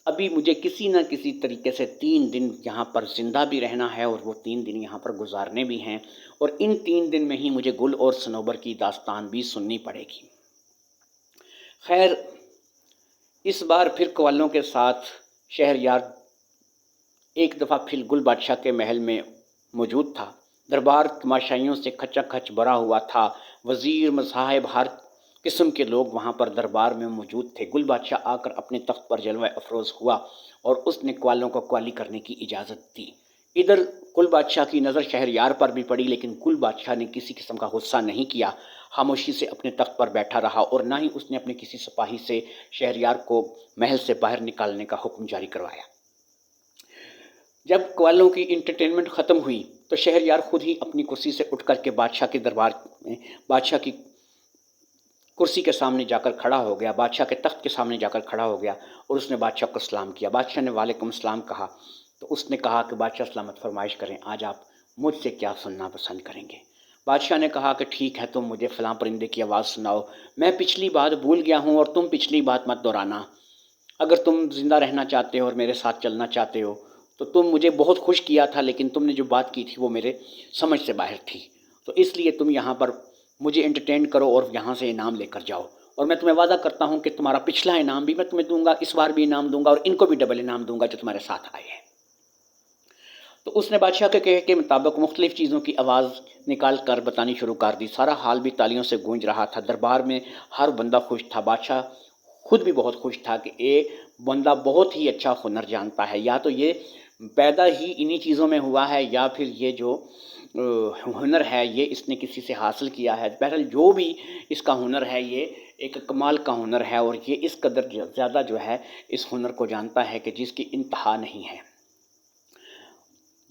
ابھی مجھے کسی نہ کسی طریقے سے 3 دن یہاں پر زندہ بھی رہنا ہے اور وہ 3 دن یہاں پر گزارنے بھی ہیں، اور ان 3 دن میں ہی مجھے گل اور صنوبر کی داستان بھی سننی پڑے گی۔ خیر، اس بار پھر قوالوں کے ساتھ شہریار ایک دفعہ پھر گل بادشاہ کے محل میں موجود تھا۔ دربار تماشائیوں سے کھچا کھچ بھرا ہوا تھا، وزیر مصاحب ہر قسم کے لوگ وہاں پر دربار میں موجود تھے۔ گل بادشاہ آ کر اپنے تخت پر جلوہ افروز ہوا اور اس نے قوالوں کو قوالی کرنے کی اجازت دی۔ ادھر گل بادشاہ کی نظر شہریار پر بھی پڑی، لیکن گل بادشاہ نے کسی قسم کا غصہ نہیں کیا، خاموشی سے اپنے تخت پر بیٹھا رہا، اور نہ ہی اس نے اپنے کسی سپاہی سے شہریار کو محل سے باہر نکالنے کا حکم جاری کروایا۔ جب قوالوں کی انٹرٹینمنٹ ختم ہوئی تو شہریار خود ہی اپنی کرسی سے اٹھ کر کے بادشاہ کے دربار میں بادشاہ کی کرسی کے سامنے جا کر کھڑا ہو گیا، بادشاہ کے تخت کے سامنے جا کر کھڑا ہو گیا، اور اس نے بادشاہ کو سلام کیا۔ بادشاہ نے وعلیکم السلام کہا تو اس نے کہا کہ بادشاہ سلامت فرمائش کریں، آج آپ مجھ سے کیا سننا پسند کریں گے؟ بادشاہ نے کہا کہ ٹھیک ہے، تم مجھے فلاں پرندے کی آواز سناؤ، میں پچھلی بات بھول گیا ہوں اور تم پچھلی بات مت دہرانا۔ اگر تم زندہ رہنا چاہتے ہو اور میرے ساتھ چلنا چاہتے ہو تو تم مجھے بہت خوش کیا تھا، لیکن تم نے جو بات کی تھی وہ میرے سمجھ سے باہر تھی، تو اس لیے تم یہاں پر مجھے انٹرٹین کرو اور یہاں سے انعام لے کر جاؤ، اور میں تمہیں وعدہ کرتا ہوں کہ تمہارا پچھلا انعام بھی میں تمہیں دوں گا، اس بار بھی انعام دوں گا، اور ان کو بھی ڈبل انعام دوں گا جو تمہارے ساتھ آئے ہیں۔ تو اس نے بادشاہ کے کہے کے مطابق مختلف چیزوں کی آواز نکال کر بتانی شروع کر دی۔ سارا حال بھی تالیوں سے گونج رہا تھا، دربار میں ہر بندہ خوش تھا، بادشاہ خود بھی بہت خوش تھا کہ یہ بندہ بہت ہی اچھا ہنر جانتا ہے، یا تو یہ پیدا ہی انہی چیزوں میں ہوا ہے یا پھر یہ جو ہنر ہے یہ اس نے کسی سے حاصل کیا ہے۔ بہرحال جو بھی اس کا ہنر ہے یہ ایک کمال کا ہنر ہے، اور یہ اس قدر زیادہ جو ہے اس ہنر کو جانتا ہے کہ جس کی انتہا نہیں ہے۔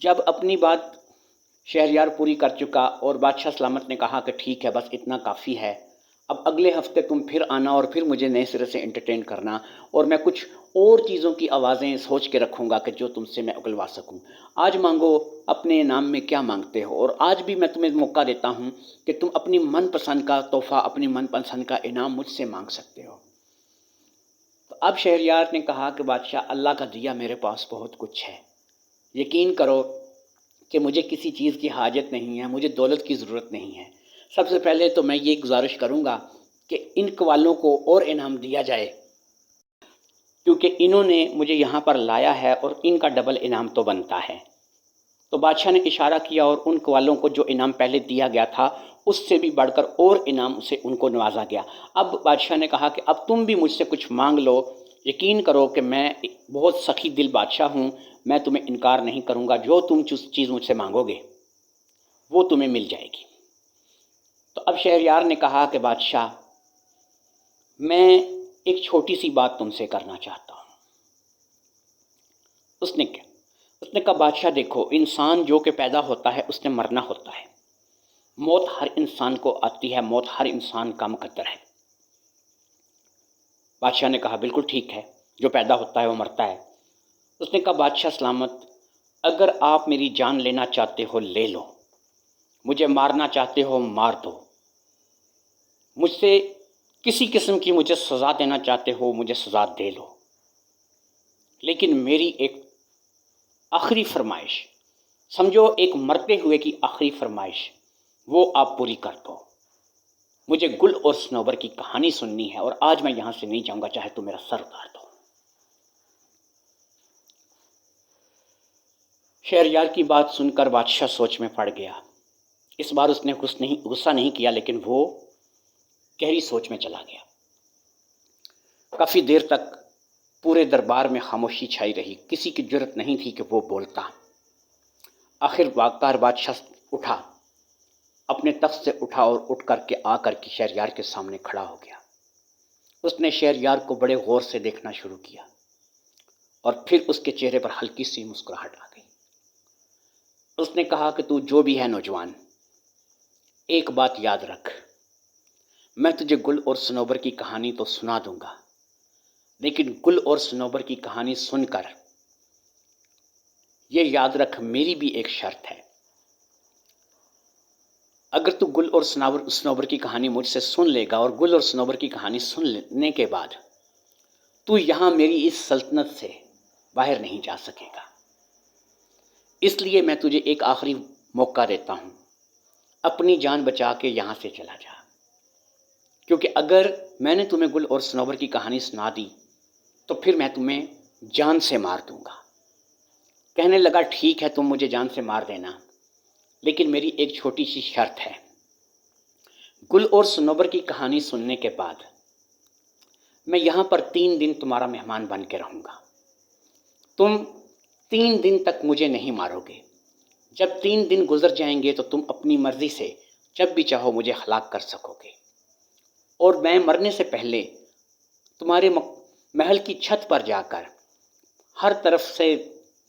جب اپنی بات شہریار پوری کر چکا اور بادشاہ سلامت نے کہا کہ ٹھیک ہے، بس اتنا کافی ہے، اب اگلے ہفتے تم پھر آنا اور پھر مجھے نئے سرے سے انٹرٹین کرنا، اور میں کچھ اور چیزوں کی آوازیں سوچ کے رکھوں گا کہ جو تم سے میں اگلوا سکوں۔ آج مانگو اپنے انعام میں کیا مانگتے ہو، اور آج بھی میں تمہیں موقع دیتا ہوں کہ تم اپنی من پسند کا تحفہ، اپنی من پسند کا انعام مجھ سے مانگ سکتے ہو۔ تو اب شہریار نے کہا کہ بادشاہ، اللہ کا دیا میرے پاس بہت کچھ ہے، یقین کرو کہ مجھے کسی چیز کی حاجت نہیں ہے، مجھے دولت کی ضرورت نہیں ہے۔ سب سے پہلے تو میں یہ گزارش کروں گا کہ ان قوالوں کو اور انعام دیا جائے، کیونکہ انہوں نے مجھے یہاں پر لایا ہے اور ان کا ڈبل انعام تو بنتا ہے۔ تو بادشاہ نے اشارہ کیا اور ان قوالوں کو جو انعام پہلے دیا گیا تھا اس سے بھی بڑھ کر اور انعام سے ان کو نوازا گیا۔ اب بادشاہ نے کہا کہ اب تم بھی مجھ سے کچھ مانگ لو، یقین کرو کہ میں بہت سخی دل بادشاہ ہوں، میں تمہیں انکار نہیں کروں گا، جو تم چیز مجھ سے مانگو گے وہ تمہیں مل جائے گی۔ تو اب شہریار نے کہا کہ بادشاہ، میں ایک چھوٹی سی بات تم سے کرنا چاہتا ہوں۔ اس نے کہا بادشاہ دیکھو، انسان جو کہ پیدا ہوتا ہے اس نے مرنا ہوتا ہے، موت ہر انسان کو آتی ہے، موت ہر انسان کا مقدر ہے۔ بادشاہ نے کہا بالکل ٹھیک ہے، جو پیدا ہوتا ہے وہ مرتا ہے۔ اس نے کہا بادشاہ سلامت، اگر آپ میری جان لینا چاہتے ہو لے لو، مجھے مارنا چاہتے ہو مار دو، مجھ سے کسی قسم کی مجھے سزا دینا چاہتے ہو مجھے سزا دے لو، لیکن میری ایک آخری فرمائش، سمجھو ایک مرتے ہوئے کی آخری فرمائش، وہ آپ پوری کر دو۔ مجھے گل اور صنوبر کی کہانی سننی ہے اور آج میں یہاں سے نہیں جاؤں گا چاہے تو میرا سر اتار دو۔ شہریار کی بات سن کر بادشاہ سوچ میں پڑ گیا۔ اس بار اس نے غصہ نہیں کیا، لیکن وہ گہری سوچ میں چلا گیا۔ کافی دیر تک پورے دربار میں خاموشی چھائی رہی، کسی کی جرت نہیں تھی کہ وہ بولتا۔ آخر بادشاہ اٹھا، اپنے تخت سے اٹھا اور اٹھ کر کے آ کر کے شہریار کے سامنے کھڑا ہو گیا۔ اس نے شہریار کو بڑے غور سے دیکھنا شروع کیا اور پھر اس کے چہرے پر ہلکی سی مسکراہٹ آ گئی۔ اس نے کہا کہ تو جو بھی ہے نوجوان، ایک بات یاد رکھ، میں تجھے گل اور صنوبر کی کہانی تو سنا دوں گا، لیکن گل اور صنوبر کی کہانی سن کر یہ یاد رکھ میری بھی ایک شرط ہے۔ اگر تو گل اور صنوبر کی کہانی مجھ سے سن لے گا اور گل اور صنوبر کی کہانی سن لینے کے بعد تو یہاں میری اس سلطنت سے باہر نہیں جا سکے گا۔ اس لیے میں تجھے ایک آخری موقع دیتا ہوں، اپنی جان بچا کے یہاں سے چلا جا، کیونکہ اگر میں نے تمہیں گل اور صنوبر کی کہانی سنا دی تو پھر میں تمہیں جان سے مار دوں گا۔ کہنے لگا ٹھیک ہے، تم مجھے جان سے مار دینا، لیکن میری ایک چھوٹی سی شرط ہے۔ گل اور صنوبر کی کہانی سننے کے بعد میں یہاں پر 3 دن تمہارا مہمان بن کے رہوں گا۔ تم 3 دن تک مجھے نہیں مارو گے۔ جب 3 دن گزر جائیں گے تو تم اپنی مرضی سے جب بھی چاہو مجھے ہلاک کر سکو گے، اور میں مرنے سے پہلے تمہارے محل کی چھت پر جا کر ہر طرف سے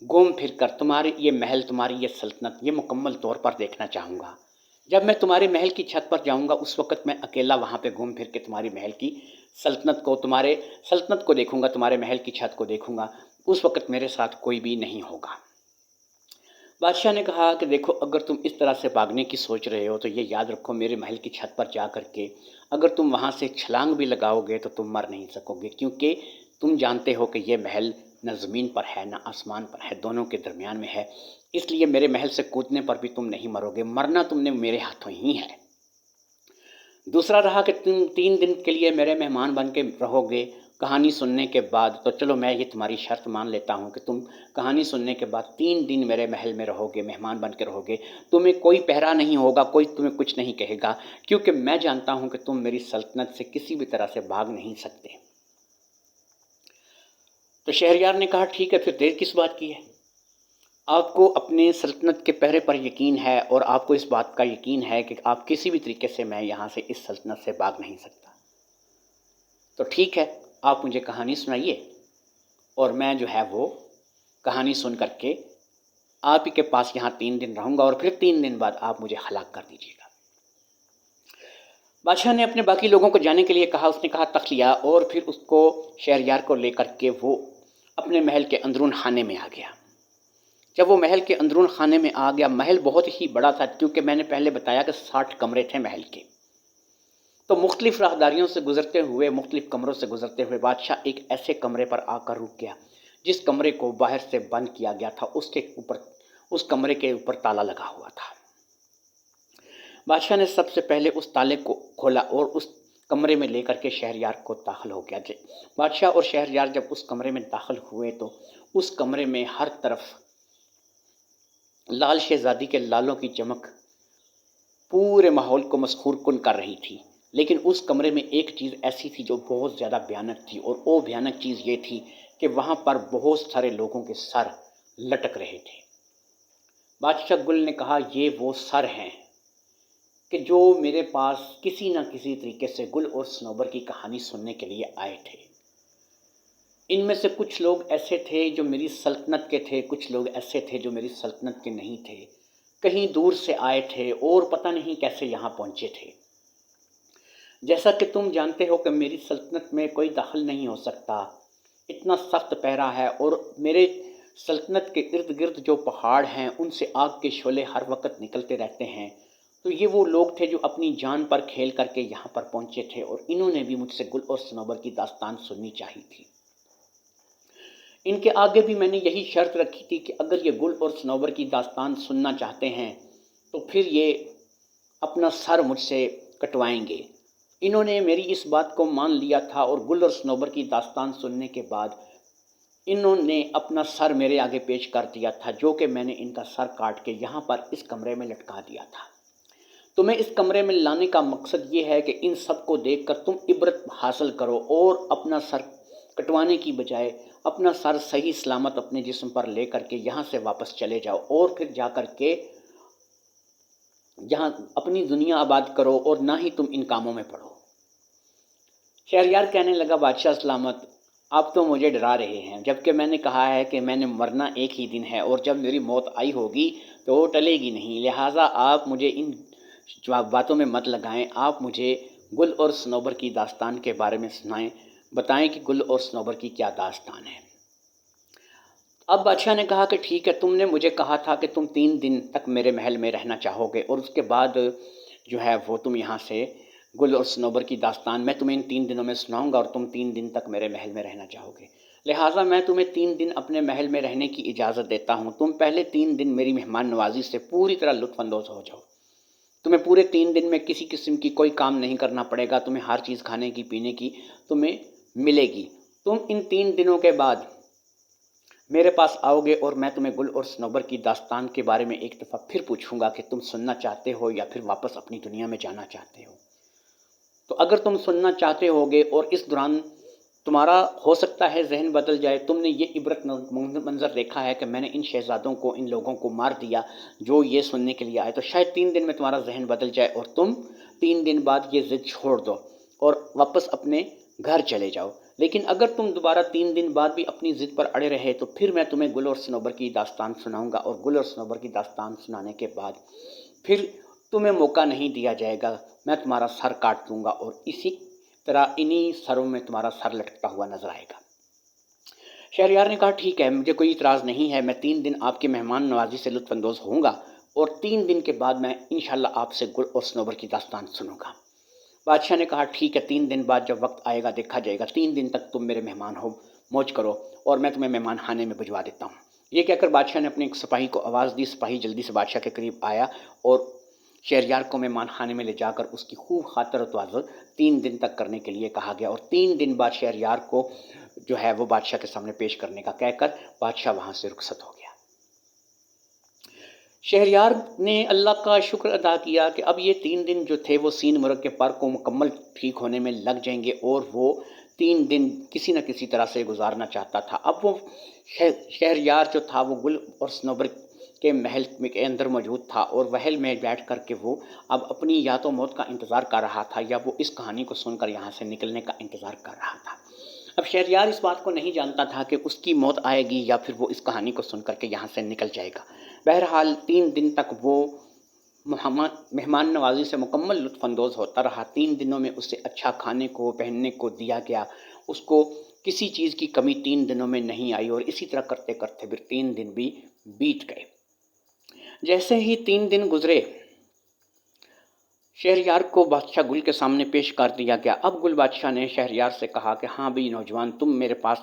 گھوم پھر کر تمہارے یہ محل، تمہاری یہ سلطنت یہ مکمل طور پر دیکھنا چاہوں گا۔ جب میں تمہارے محل کی چھت پر جاؤں گا اس وقت میں اکیلا وہاں پہ گھوم پھر کے تمہاری محل کی تمہارے سلطنت کو دیکھوں گا، تمہارے محل کی چھت کو دیکھوں گا۔ اس وقت میرے ساتھ کوئی بھی نہیں ہوگا۔ بادشاہ نے کہا کہ دیکھو، اگر تم اس طرح سے بھاگنے کی سوچ رہے ہو تو یہ یاد رکھو، میرے محل کی چھت پر جا کر کے اگر تم وہاں سے چھلانگ بھی لگاؤ گے تو تم مر نہیں سکو گے، کیونکہ تم جانتے ہو کہ یہ محل نہ زمین پر ہے نہ آسمان پر ہے، دونوں کے درمیان میں ہے۔ اس لیے میرے محل سے کودنے پر بھی تم نہیں مرو گے، مرنا تم نے میرے ہاتھوں ہی ہے۔ دوسرا رہا کہ تم 3 دن کے لیے میرے مہمان بن کے رہو گے کہانی سننے کے بعد، تو چلو میں یہ تمہاری شرط مان لیتا ہوں کہ تم کہانی سننے کے بعد 3 دن میرے محل میں رہو گے، مہمان بن کے رہو گے۔ تمہیں کوئی پہرا نہیں ہوگا، کوئی تمہیں کچھ نہیں کہے گا، کیونکہ میں جانتا ہوں کہ تم میری سلطنت سے کسی بھی طرح سے بھاگ نہیں سکتے۔ تو شہریار نے کہا ٹھیک ہے، پھر دیر کس بات کی ہے؟ آپ کو اپنے سلطنت کے پہرے پر یقین ہے اور آپ کو اس بات کا یقین ہے کہ آپ کسی بھی طریقے سے میں یہاں سے اس سلطنت سے بھاگ نہیں سکتا، تو ٹھیک ہے، آپ مجھے کہانی سنائیے اور میں جو ہے وہ کہانی سن کر کے آپ ہی کے پاس یہاں 3 دن رہوں گا اور پھر 3 دن بعد آپ مجھے ہلاک کر دیجیے گا۔ بادشاہ نے اپنے باقی لوگوں کو جانے کے لیے کہا، اس نے کہا تخت لیا اور پھر اس کو شہریار کو لے کر کے وہ اپنے محل کے اندرون خانے میں آ گیا۔ جب وہ محل کے اندرون خانے میں آ گیا، محل بہت ہی بڑا تھا، کیونکہ میں نے پہلے بتایا کہ 60 کمرے تھے محل کے، تو مختلف راہداریوں سے گزرتے ہوئے، مختلف کمروں سے گزرتے ہوئے بادشاہ ایک ایسے کمرے پر آ کر رک گیا جس کمرے کو باہر سے بند کیا گیا تھا، اس کمرے کے اوپر تالا لگا ہوا تھا۔ بادشاہ نے سب سے پہلے اس تالے کو کھولا اور اس کمرے میں لے کر کے شہریار کو داخل ہو گیا۔ بادشاہ اور شہریار جب اس کمرے میں داخل ہوئے تو اس کمرے میں ہر طرف لال شہزادی کے لالوں کی چمک پورے ماحول کو مسحور کن کر رہی تھی، لیکن اس کمرے میں ایک چیز ایسی تھی جو بہت زیادہ بھیانک تھی، اور وہ بھیانک چیز یہ تھی کہ وہاں پر بہت سارے لوگوں کے سر لٹک رہے تھے۔ بادشاہ گل نے کہا یہ وہ سر ہیں کہ جو میرے پاس کسی نہ کسی طریقے سے گل اور صنوبر کی کہانی سننے کے لیے آئے تھے۔ ان میں سے کچھ لوگ ایسے تھے جو میری سلطنت کے تھے، کچھ لوگ ایسے تھے جو میری سلطنت کے نہیں تھے، کہیں دور سے آئے تھے اور پتہ نہیں کیسے یہاں پہنچے تھے۔ جیسا کہ تم جانتے ہو کہ میری سلطنت میں کوئی دخل نہیں ہو سکتا، اتنا سخت پہرا ہے، اور میرے سلطنت کے ارد گرد جو پہاڑ ہیں ان سے آگ کے شعلے ہر وقت نکلتے رہتے ہیں۔ تو یہ وہ لوگ تھے جو اپنی جان پر کھیل کر کے یہاں پر پہنچے تھے، اور انہوں نے بھی مجھ سے گل اور صنوبر کی داستان سننی چاہی تھی۔ ان کے آگے بھی میں نے یہی شرط رکھی تھی کہ اگر یہ گل اور صنوبر کی داستان سننا چاہتے ہیں تو پھر یہ اپنا سر مجھ سے کٹوائیں گے۔ انہوں نے میری اس بات کو مان لیا تھا، اور گل اور صنوبر کی داستان سننے کے بعد انہوں نے اپنا سر میرے آگے پیش کر دیا تھا، جو کہ میں نے ان کا سر کاٹ کے یہاں پر اس کمرے میں لٹکا دیا تھا۔ تو میں اس کمرے میں لانے کا مقصد یہ ہے کہ ان سب کو دیکھ کر تم عبرت حاصل کرو اور اپنا سر کٹوانے کی بجائے اپنا سر صحیح سلامت اپنے جسم پر لے کر کے یہاں سے واپس چلے جاؤ، اور پھر جا کر کے جہاں اپنی دنیا آباد کرو اور نہ ہی تم ان کاموں میں پڑو۔ شہریار کہنے لگا بادشاہ سلامت، آپ تو مجھے ڈرا رہے ہیں، جبکہ میں نے کہا ہے کہ میں نے مرنا ایک ہی دن ہے اور جب میری موت آئی ہوگی تو وہ ٹلے گی نہیں، لہٰذا آپ مجھے ان باتوں میں مت لگائیں، آپ مجھے گل اور صنوبر کی داستان کے بارے میں سنائیں، بتائیں کہ گل اور صنوبر کی کیا داستان ہے۔ اب بادشاہ نے کہا کہ ٹھیک ہے، تم نے مجھے کہا تھا کہ تم 3 دن تک میرے محل میں رہنا چاہو گے اور اس کے بعد جو ہے وہ تم یہاں سے گل اور صنوبر کی داستان میں تمہیں ان 3 دنوں میں سناؤں گا اور تم 3 دن تک میرے محل میں رہنا چاہو گے، لہٰذا میں تمہیں 3 دن اپنے محل میں رہنے کی اجازت دیتا ہوں۔ تم پہلے 3 دن میری مہمان نوازی سے پوری طرح لطف اندوز ہو جاؤ۔ تمہیں پورے 3 دن میں کسی قسم کی کوئی کام نہیں کرنا پڑے گا، تمہیں ہر چیز کھانے کی پینے کی تمہیں ملے گی۔ تم ان 3 دنوں کے بعد میرے پاس آؤ گے اور میں تمہیں گل اور صنوبر کی داستان کے بارے میں ایک دفعہ پھر پوچھوں گا کہ تم سننا چاہتے ہو یا پھر واپس اپنی دنیا میں جانا چاہتے ہو۔ تو اگر تم سننا چاہتے ہوگے اور اس دوران تمہارا ہو سکتا ہے ذہن بدل جائے، تم نے یہ عبرت منظر دیکھا ہے کہ میں نے ان شہزادوں کو، ان لوگوں کو مار دیا جو یہ سننے کے لیے آئے، تو شاید 3 دن میں تمہارا ذہن بدل جائے اور تم 3 دن بعد یہ ضد چھوڑ دو اور واپس اپنے گھر چلے جاؤ۔ لیکن اگر تم دوبارہ 3 دن بعد بھی اپنی ضد پر اڑے رہے تو پھر میں تمہیں گل اور صنوبر کی داستان سناؤں گا، اور گل اور صنوبر کی داستان سنانے کے بعد پھر تمہیں موقع نہیں دیا جائے گا، میں تمہارا سر کاٹ دوں گا اور اسی طرح انہی سروں میں تمہارا سر لٹکتا ہوا نظر آئے گا۔ شہریار نے کہا ٹھیک ہے، مجھے کوئی اعتراض نہیں ہے، میں 3 دن آپ کے مہمان نوازی سے لطف اندوز ہوں گا اور 3 دن کے بعد میں انشاءاللہ آپ سے گل اور صنوبر کی داستان سنوں گا۔ بادشاہ نے کہا ٹھیک ہے، 3 دن بعد جب وقت آئے گا دیکھا جائے گا، 3 دن تک تم میرے مہمان ہو، موج کرو اور میں تمہیں مہمان خانے میں بھجوا دیتا ہوں۔ یہ کہہ کر بادشاہ نے اپنے ایک سپاہی کو آواز دی، سپاہی جلدی سے بادشاہ کے قریب آیا اور شہریار کو مہمان خانے میں لے جا کر اس کی خوب خاطر و تواضع 3 دن تک کرنے کے لیے کہا گیا، اور 3 دن بعد شہریار کو جو ہے وہ بادشاہ کے سامنے پیش کرنے کا کہہ کر بادشاہ وہاں سے رخصت ہو گیا۔ شہریار نے اللہ کا شکر ادا کیا کہ اب یہ 3 دن جو تھے وہ سین مرغ کے پر کو مکمل ٹھیک ہونے میں لگ جائیں گے، اور وہ 3 دن کسی نہ کسی طرح سے گزارنا چاہتا تھا۔ اب وہ شہریار جو تھا وہ گل اور صنوبر کے محل کے اندر موجود تھا اور محل میں بیٹھ کر کے وہ اب اپنی یا تو موت کا انتظار کر رہا تھا یا وہ اس کہانی کو سن کر یہاں سے نکلنے کا انتظار کر رہا تھا۔ اب شہریار اس بات کو نہیں جانتا تھا کہ اس کی موت آئے گی یا پھر وہ اس کہانی کو سن کر کے یہاں سے نکل جائے گا۔ بہرحال 3 دن تک وہ مہمان نوازی سے مکمل لطف اندوز ہوتا رہا۔ 3 دنوں میں اسے اچھا کھانے کو پہننے کو دیا گیا، اس کو کسی چیز کی کمی 3 دنوں میں نہیں آئی، اور اسی طرح کرتے کرتے پھر 3 دن بھی بیت گئے۔ جیسے ہی 3 دن گزرے، شہریار کو بادشاہ گل کے سامنے پیش کر دیا گیا۔ اب گل بادشاہ نے شہریار سے کہا کہ ہاں بھی نوجوان، تم میرے پاس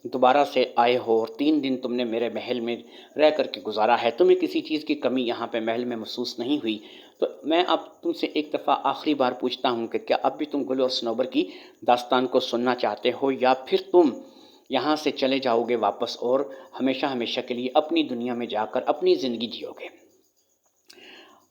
دوبارہ سے آئے ہو اور 3 دن تم نے میرے محل میں رہ کر کے گزارا ہے، تمہیں کسی چیز کی کمی یہاں پہ محل میں محسوس نہیں ہوئی، تو میں اب تم سے ایک دفعہ آخری بار پوچھتا ہوں کہ کیا اب بھی تم گل اور صنوبر کی داستان کو سننا چاہتے ہو یا پھر تم یہاں سے چلے جاؤ گے واپس اور ہمیشہ ہمیشہ کے لیے اپنی دنیا میں جا کر اپنی زندگی جیو گے؟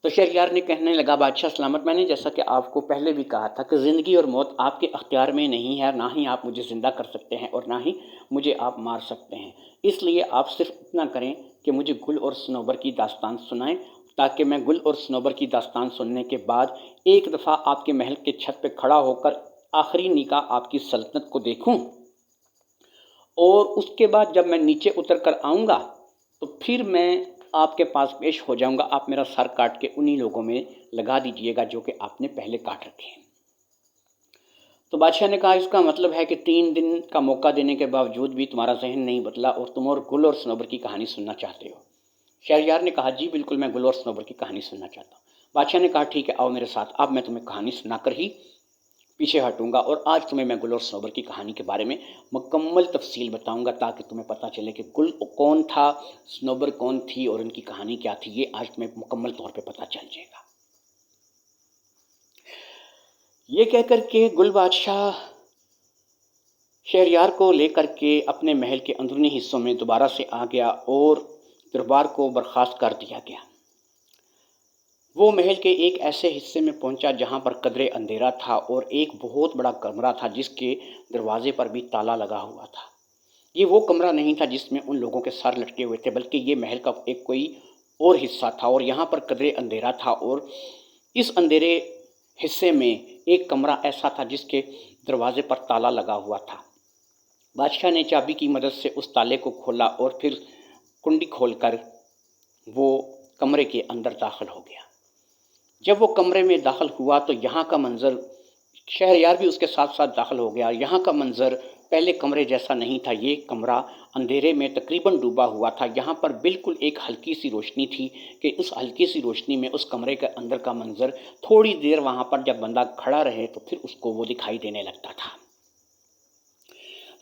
تو شہریار نے کہنے لگا بادشاہ سلامت، میں نے جیسا کہ آپ کو پہلے بھی کہا تھا کہ زندگی اور موت آپ کے اختیار میں نہیں ہے، نہ ہی آپ مجھے زندہ کر سکتے ہیں اور نہ ہی مجھے آپ مار سکتے ہیں، اس لیے آپ صرف اتنا کریں کہ مجھے گل اور صنوبر کی داستان سنائیں، تاکہ میں گل اور صنوبر کی داستان سننے کے بعد ایک دفعہ آپ کے محل کے چھت پہ کھڑا ہو کر آخری نگاہ آپ کی سلطنت کو دیکھوں، اور اس کے بعد جب میں نیچے اتر کر آؤں گا تو پھر میں آپ کے پاس پیش ہو جاؤں گا، آپ میرا سر کاٹ کے انہی لوگوں میں لگا دیجئے گا جو کہ آپ نے پہلے کاٹ رکھے ہیں۔ تو بادشاہ نے کہا اس کا مطلب ہے کہ 3 دن کا موقع دینے کے باوجود بھی تمہارا ذہن نہیں بدلا اور تم اور گل اور صنوبر کی کہانی سننا چاہتے ہو؟ شہریار نے کہا جی بالکل، میں گل اور صنوبر کی کہانی سننا چاہتا ہوں۔ بادشاہ نے کہا ٹھیک ہے، آؤ میرے ساتھ، اب میں تمہیں کہانی سنا کر ہی پیچھے ہٹوں گا، اور آج تمہیں میں گل اور صنوبر کی کہانی کے بارے میں مکمل تفصیل بتاؤں گا تاکہ تمہیں پتہ چلے کہ گل کون تھا، صنوبر کون تھی اور ان کی کہانی کیا تھی، یہ آج تمہیں مکمل طور پہ پتہ چل جائے گا۔ یہ کہہ کر کے گل بادشاہ شہریار کو لے کر کے اپنے محل کے اندرونی حصوں میں دوبارہ سے آ گیا اور دربار کو برخاست کر دیا گیا۔ وہ محل کے ایک ایسے حصے میں پہنچا جہاں پر قدرے اندھیرا تھا اور ایک بہت بڑا کمرہ تھا جس کے دروازے پر بھی تالا لگا ہوا تھا۔ یہ وہ کمرہ نہیں تھا جس میں ان لوگوں کے سر لٹکے ہوئے تھے، بلکہ یہ محل کا ایک کوئی اور حصہ تھا اور یہاں پر قدرے اندھیرا تھا، اور اس اندھیرے حصے میں ایک کمرہ ایسا تھا جس کے دروازے پر تالا لگا ہوا تھا۔ بادشاہ نے چابی کی مدد سے اس تالے کو کھولا اور پھر کنڈی کھول کر وہ کمرے کے اندر داخل ہو گیا۔ جب وہ کمرے میں داخل ہوا تو یہاں کا منظر، شہریار بھی اس کے ساتھ ساتھ داخل ہو گیا۔ یہاں کا منظر پہلے کمرے جیسا نہیں تھا، یہ کمرہ اندھیرے میں تقریباً ڈوبا ہوا تھا۔ یہاں پر بالکل ایک ہلکی سی روشنی تھی کہ اس ہلکی سی روشنی میں اس کمرے کے اندر کا منظر تھوڑی دیر وہاں پر جب بندہ کھڑا رہے تو پھر اس کو وہ دکھائی دینے لگتا تھا۔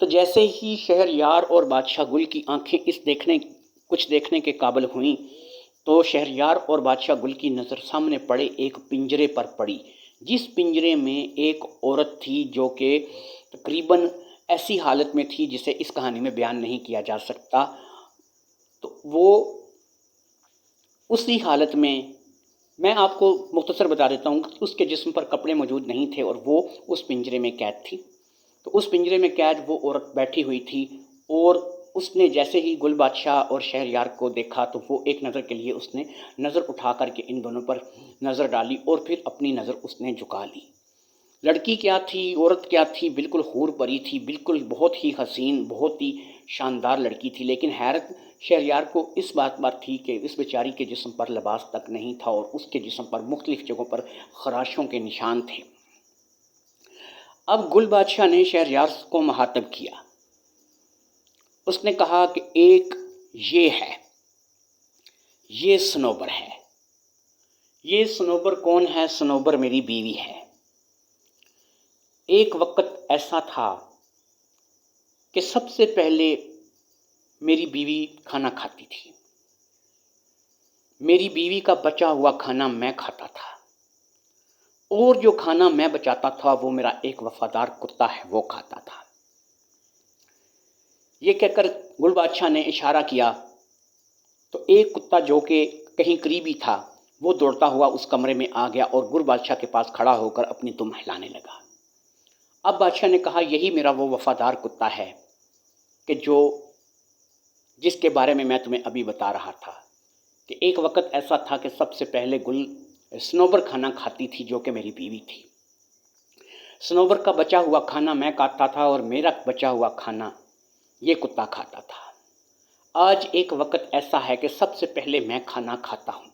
تو جیسے ہی شہریار اور بادشاہ گل کی آنکھیں کچھ دیکھنے کے قابل ہوئیں تو شہریار اور بادشاہ گل کی نظر سامنے پڑے ایک پنجرے پر پڑی، جس پنجرے میں ایک عورت تھی جو کہ تقریباً ایسی حالت میں تھی جسے اس کہانی میں بیان نہیں کیا جا سکتا۔ تو وہ اسی حالت میں آپ کو مختصر بتا دیتا ہوں کہ اس کے جسم پر کپڑے موجود نہیں تھے اور وہ اس پنجرے میں قید تھی۔ تو اس پنجرے میں قید وہ عورت بیٹھی ہوئی تھی، اور اس نے جیسے ہی گل بادشاہ اور شہریار کو دیکھا تو وہ ایک نظر کے لیے اس نے نظر اٹھا کر کے ان دونوں پر نظر ڈالی اور پھر اپنی نظر اس نے جھکا لی۔ لڑکی کیا تھی، عورت کیا تھی، بالکل حور پری تھی، بالکل بہت ہی حسین، بہت ہی شاندار لڑکی تھی، لیکن حیرت شہریار کو اس بات پر تھی کہ اس بیچاری کے جسم پر لباس تک نہیں تھا اور اس کے جسم پر مختلف جگہوں پر خراشوں کے نشان تھے۔ اب گل بادشاہ نے شہریار کو مخاطب کیا، اس نے کہا کہ ایک یہ ہے، یہ صنوبر ہے۔ یہ صنوبر کون ہے؟ صنوبر میری بیوی ہے۔ ایک وقت ایسا تھا کہ سب سے پہلے میری بیوی کھانا کھاتی تھی، میری بیوی کا بچا ہوا کھانا میں کھاتا تھا، اور جو کھانا میں بچاتا تھا وہ میرا ایک وفادار کتا ہے وہ کھاتا تھا۔ یہ کہہ کر گل بادشاہ نے اشارہ کیا تو ایک کتا جو کہ کہیں قریبی تھا وہ دوڑتا ہوا اس کمرے میں آ گیا اور گل بادشاہ کے پاس کھڑا ہو کر اپنی دم ہلانے لگا۔ اب بادشاہ نے کہا یہی میرا وہ وفادار کتا ہے کہ جس کے بارے میں تمہیں ابھی بتا رہا تھا کہ ایک وقت ایسا تھا کہ سب سے پہلے صنوبر کھانا کھاتی تھی جو کہ میری بیوی تھی۔ صنوبر کا بچا ہوا کھانا میں کھاتا تھا اور میرا بچا ہوا کھانا یہ کتا کھاتا تھا۔ آج ایک وقت ایسا ہے کہ سب سے پہلے میں کھانا کھاتا ہوں،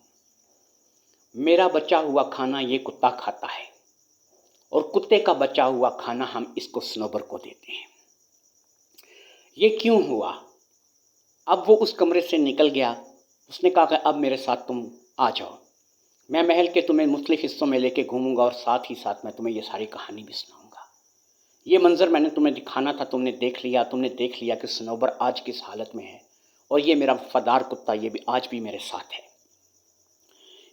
میرا بچا ہوا کھانا یہ کتا کھاتا ہے، اور کتے کا بچا ہوا کھانا ہم اس کو صنوبر کو دیتے ہیں۔ یہ کیوں ہوا؟ اب وہ اس کمرے سے نکل گیا۔ اس نے کہا کہ اب میرے ساتھ تم آ جاؤ، میں محل کے تمہیں مختلف حصوں میں لے کے گھوموں گا اور ساتھ ہی ساتھ میں تمہیں یہ ساری کہانی بھی سناؤں گا۔ یہ منظر میں نے تمہیں دکھانا تھا، تم نے دیکھ لیا کہ صنوبر آج کس حالت میں ہے، اور یہ میرا وفادار کتا یہ بھی آج بھی میرے ساتھ ہے۔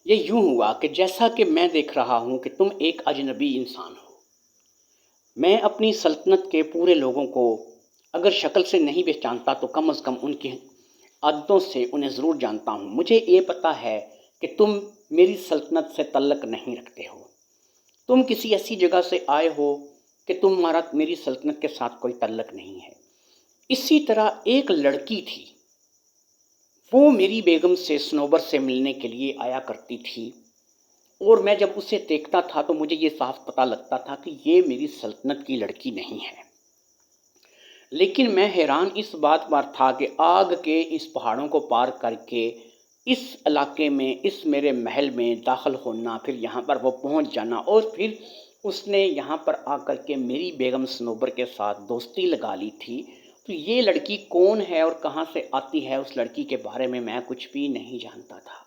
یہ یوں ہوا کہ جیسا کہ میں دیکھ رہا ہوں کہ تم ایک اجنبی انسان ہو، میں اپنی سلطنت کے پورے لوگوں کو اگر شکل سے نہیں پہچانتا تو کم از کم ان کی عادتوں سے انہیں ضرور جانتا ہوں۔ مجھے یہ پتہ ہے کہ تم میری سلطنت سے تعلق نہیں رکھتے ہو، تم کسی ایسی جگہ سے آئے ہو کہ تمہارا میری سلطنت کے ساتھ کوئی تعلق نہیں ہے۔ اسی طرح ایک لڑکی تھی، وہ میری بیگم سے صنوبر سے ملنے کے لیے آیا کرتی تھی، اور میں جب اسے دیکھتا تھا تو مجھے یہ صاف پتہ لگتا تھا کہ یہ میری سلطنت کی لڑکی نہیں ہے۔ لیکن میں حیران اس بات پر تھا کہ آگ کے اس پہاڑوں کو پار کر کے اس علاقے میں، اس میرے محل میں داخل ہونا، پھر یہاں پر وہ پہنچ جانا، اور پھر اس نے یہاں پر آ کر کے میری بیگم صنوبر کے ساتھ دوستی لگا لی تھی۔ تو یہ لڑکی کون ہے اور کہاں سے آتی ہے، اس لڑکی کے بارے میں کچھ بھی نہیں جانتا تھا۔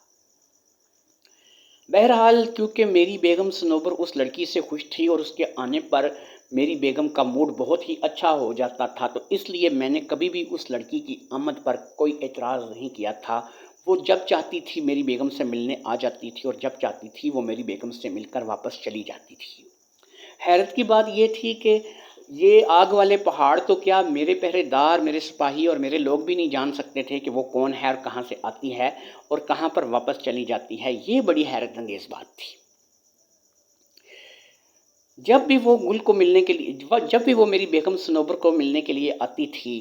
بہرحال کیونکہ میری بیگم صنوبر اس لڑکی سے خوش تھی اور اس کے آنے پر میری بیگم کا موڈ بہت ہی اچھا ہو جاتا تھا، تو اس لیے میں نے کبھی بھی اس لڑکی کی آمد پر کوئی اعتراض نہیں کیا تھا۔ وہ جب چاہتی تھی میری بیگم سے ملنے آ جاتی تھی، اور جب چاہتی تھی وہ میری بیگم سے مل کر واپس چلی جاتی تھی۔ حیرت کی بات یہ تھی کہ یہ آگ والے پہاڑ تو کیا میرے پہرے دار، میرے سپاہی اور میرے لوگ بھی نہیں جان سکتے تھے کہ وہ کون ہے اور کہاں سے آتی ہے اور کہاں پر واپس چلی جاتی ہے۔ یہ بڑی حیرت انگیز بات تھی۔ جب بھی وہ میری بیگم صنوبر کو ملنے کے لیے آتی تھی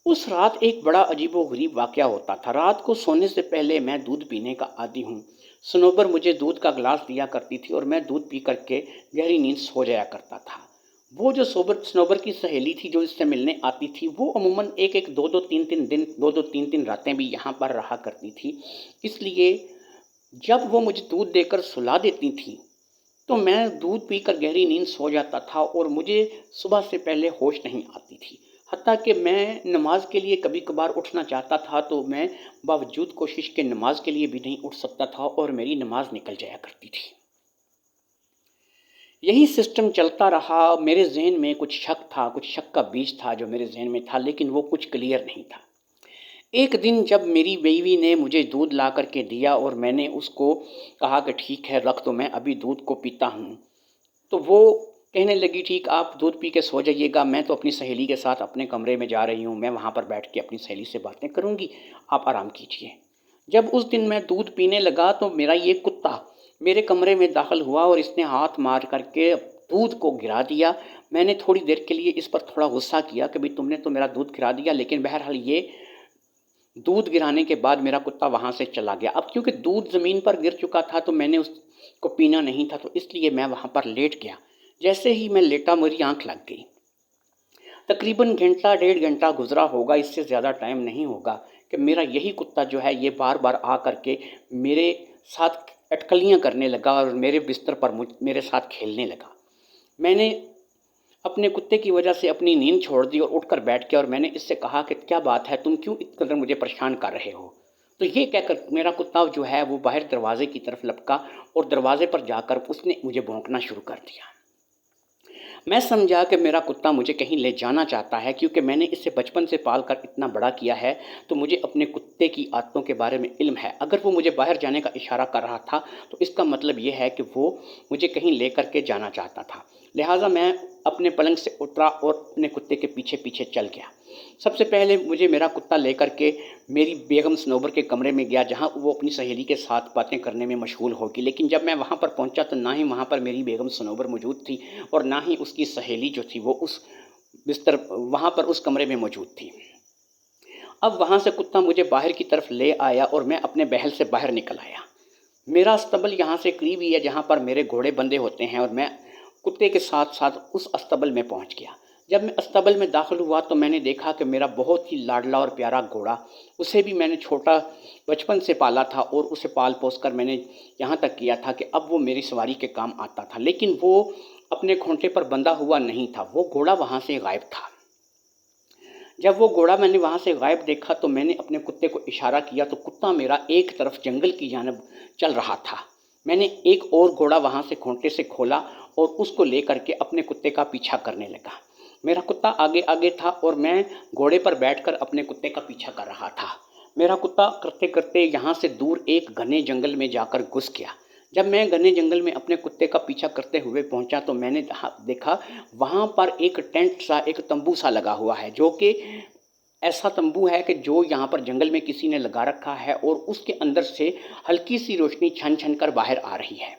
اس رات ایک بڑا عجیب و غریب واقعہ ہوتا تھا۔ رات کو سونے سے پہلے میں دودھ پینے کا عادی ہوں۔ صنوبر مجھے دودھ کا گلاس دیا کرتی تھی اور میں دودھ پی کر کے گہری نیند سو جایا کرتا تھا۔ وہ جو صنوبر کی سہیلی تھی جو اس سے ملنے آتی تھی، وہ عموماً ایک ایک دو دو تین تین دن، دو دو تین تین راتیں بھی یہاں پر رہا کرتی تھی۔ اس لیے جب وہ مجھے دودھ دے کر سلا دیتی تھی تو میں دودھ پی کر گہری نیند سو جاتا تھا اور مجھے صبح سے پہلے ہوش نہیں آتی تھی۔ حتیٰ کہ میں نماز کے لیے کبھی کبھار اٹھنا چاہتا تھا تو میں باوجود کوشش کے نماز کے لیے بھی نہیں اٹھ سکتا تھا اور میری نماز نکل جایا کرتی تھی۔ یہی سسٹم چلتا رہا۔ میرے ذہن میں کچھ شک تھا، کچھ شک کا بیج تھا جو میرے ذہن میں تھا، لیکن وہ کچھ کلیئر نہیں تھا۔ ایک دن جب میری بیوی نے مجھے دودھ لا کر کے دیا اور میں نے اس کو کہا کہ ٹھیک ہے رکھ تو، میں ابھی دودھ کو پیتا ہوں، تو وہ کہنے لگی ٹھیک آپ دودھ پی کے سو جائیے گا، میں تو اپنی سہیلی کے ساتھ اپنے کمرے میں جا رہی ہوں، میں وہاں پر بیٹھ کے اپنی سہیلی سے باتیں کروں گی، آپ آرام کیجیے۔ جب اس دن میں دودھ پینے لگا تو میرا یہ کتا میرے کمرے میں داخل ہوا اور اس نے ہاتھ مار کر کے دودھ کو گرا دیا۔ میں نے تھوڑی دیر کے لیے اس پر تھوڑا غصہ کیا کہ بھئی تم نے تو میرا دودھ گرا دیا، لیکن بہرحال یہ دودھ گرانے کے بعد میرا کتا وہاں سے چلا گیا۔ اب کیونکہ دودھ زمین پر گر چکا تھا تو میں نے اس کو پینا نہیں تھا، تو اس لیے میں وہاں پر لیٹ گیا۔ جیسے ہی میں لیٹا میری آنکھ لگ گئی۔ تقریباً گھنٹہ ڈیڑھ گھنٹہ گزرا ہوگا، اس سے زیادہ ٹائم نہیں ہوگا کہ میرا یہی کتا جو ہے یہ بار بار آ کر کے میرے ساتھ اٹکلیاں کرنے لگا اور میرے بستر پر میرے ساتھ کھیلنے لگا۔ میں نے اپنے کتے کی وجہ سے اپنی نیند چھوڑ دی اور اٹھ کر بیٹھ گیا اور میں نے اس سے کہا کہ کیا بات ہے، تم کیوں اتنا قدر مجھے پریشان کر رہے ہو؟ تو یہ کہہ کر میرا کتا جو ہے وہ باہر دروازے کی طرف لپکا اور دروازے پر جا کر اس نے مجھے بھونکنا شروع کر دیا۔ میں سمجھا کہ میرا کتا مجھے کہیں لے جانا چاہتا ہے، کیونکہ میں نے اسے بچپن سے پال کر اتنا بڑا کیا ہے تو مجھے اپنے کتے کی عادتوں کے بارے میں علم ہے۔ اگر وہ مجھے باہر جانے کا اشارہ کر رہا تھا تو اس کا مطلب یہ ہے کہ وہ مجھے کہیں لے کر کے جانا چاہتا تھا۔ لہٰذا میں اپنے پلنگ سے اترا اور اپنے کتے کے پیچھے پیچھے چل گیا۔ سب سے پہلے مجھے میرا کتا لے کر کے میری بیگم صنوبر کے کمرے میں گیا، جہاں وہ اپنی سہیلی کے ساتھ باتیں کرنے میں مشغول ہوگی۔ لیکن جب میں وہاں پر پہنچا تو نہ ہی وہاں پر میری بیگم صنوبر موجود تھی اور نہ ہی اس کی سہیلی جو تھی وہ وہاں پر اس کمرے میں موجود تھی۔ اب وہاں سے کتا مجھے باہر کی طرف لے آیا اور میں اپنے محل سے باہر نکل آیا۔ میرا استبل یہاں سے قریب ہی ہے جہاں پر میرے گھوڑے بندھے ہوتے ہیں، اور میں کتے کے ساتھ ساتھ اس استبل میں پہنچ گیا۔ جب میں استبل میں داخل ہوا تو میں نے دیکھا کہ میرا بہت ہی لاڈلا اور پیارا گھوڑا، اسے بھی میں نے چھوٹا بچپن سے پالا تھا اور اسے پال پوس کر میں نے یہاں تک کیا تھا کہ اب وہ میری سواری کے کام آتا تھا، لیکن وہ اپنے کھونٹے پر بندھا ہوا نہیں تھا، وہ گھوڑا وہاں سے غائب تھا۔ جب وہ گھوڑا میں نے وہاں سے غائب دیکھا تو میں نے اپنے کتے کو اشارہ کیا تو کتا میرا ایک طرف جنگل کی جانب چل رہا تھا۔ میں نے ایک اور گھوڑا وہاں سے کھونٹے سے کھولا اور اس کو لے کر کے اپنے کتے کا پیچھا کرنے لگا۔ میرا کتا آگے آگے تھا اور میں گھوڑے پر بیٹھ کر اپنے کتے کا پیچھا کر رہا تھا۔ میرا کتا کرتے کرتے یہاں سے دور ایک گھنے جنگل میں جا کر گھس گیا۔ جب میں گھنے جنگل میں اپنے کتے کا پیچھا کرتے ہوئے پہنچا تو میں نے دیکھا وہاں پر ایک ٹینٹ سا، ایک تمبو سا لگا ہوا ہے، جو کہ ایسا تمبو ہے کہ جو یہاں پر جنگل میں کسی نے لگا رکھا ہے اور اس کے اندر سے ہلکی سی روشنی چھن چھن کر باہر آ رہی ہے۔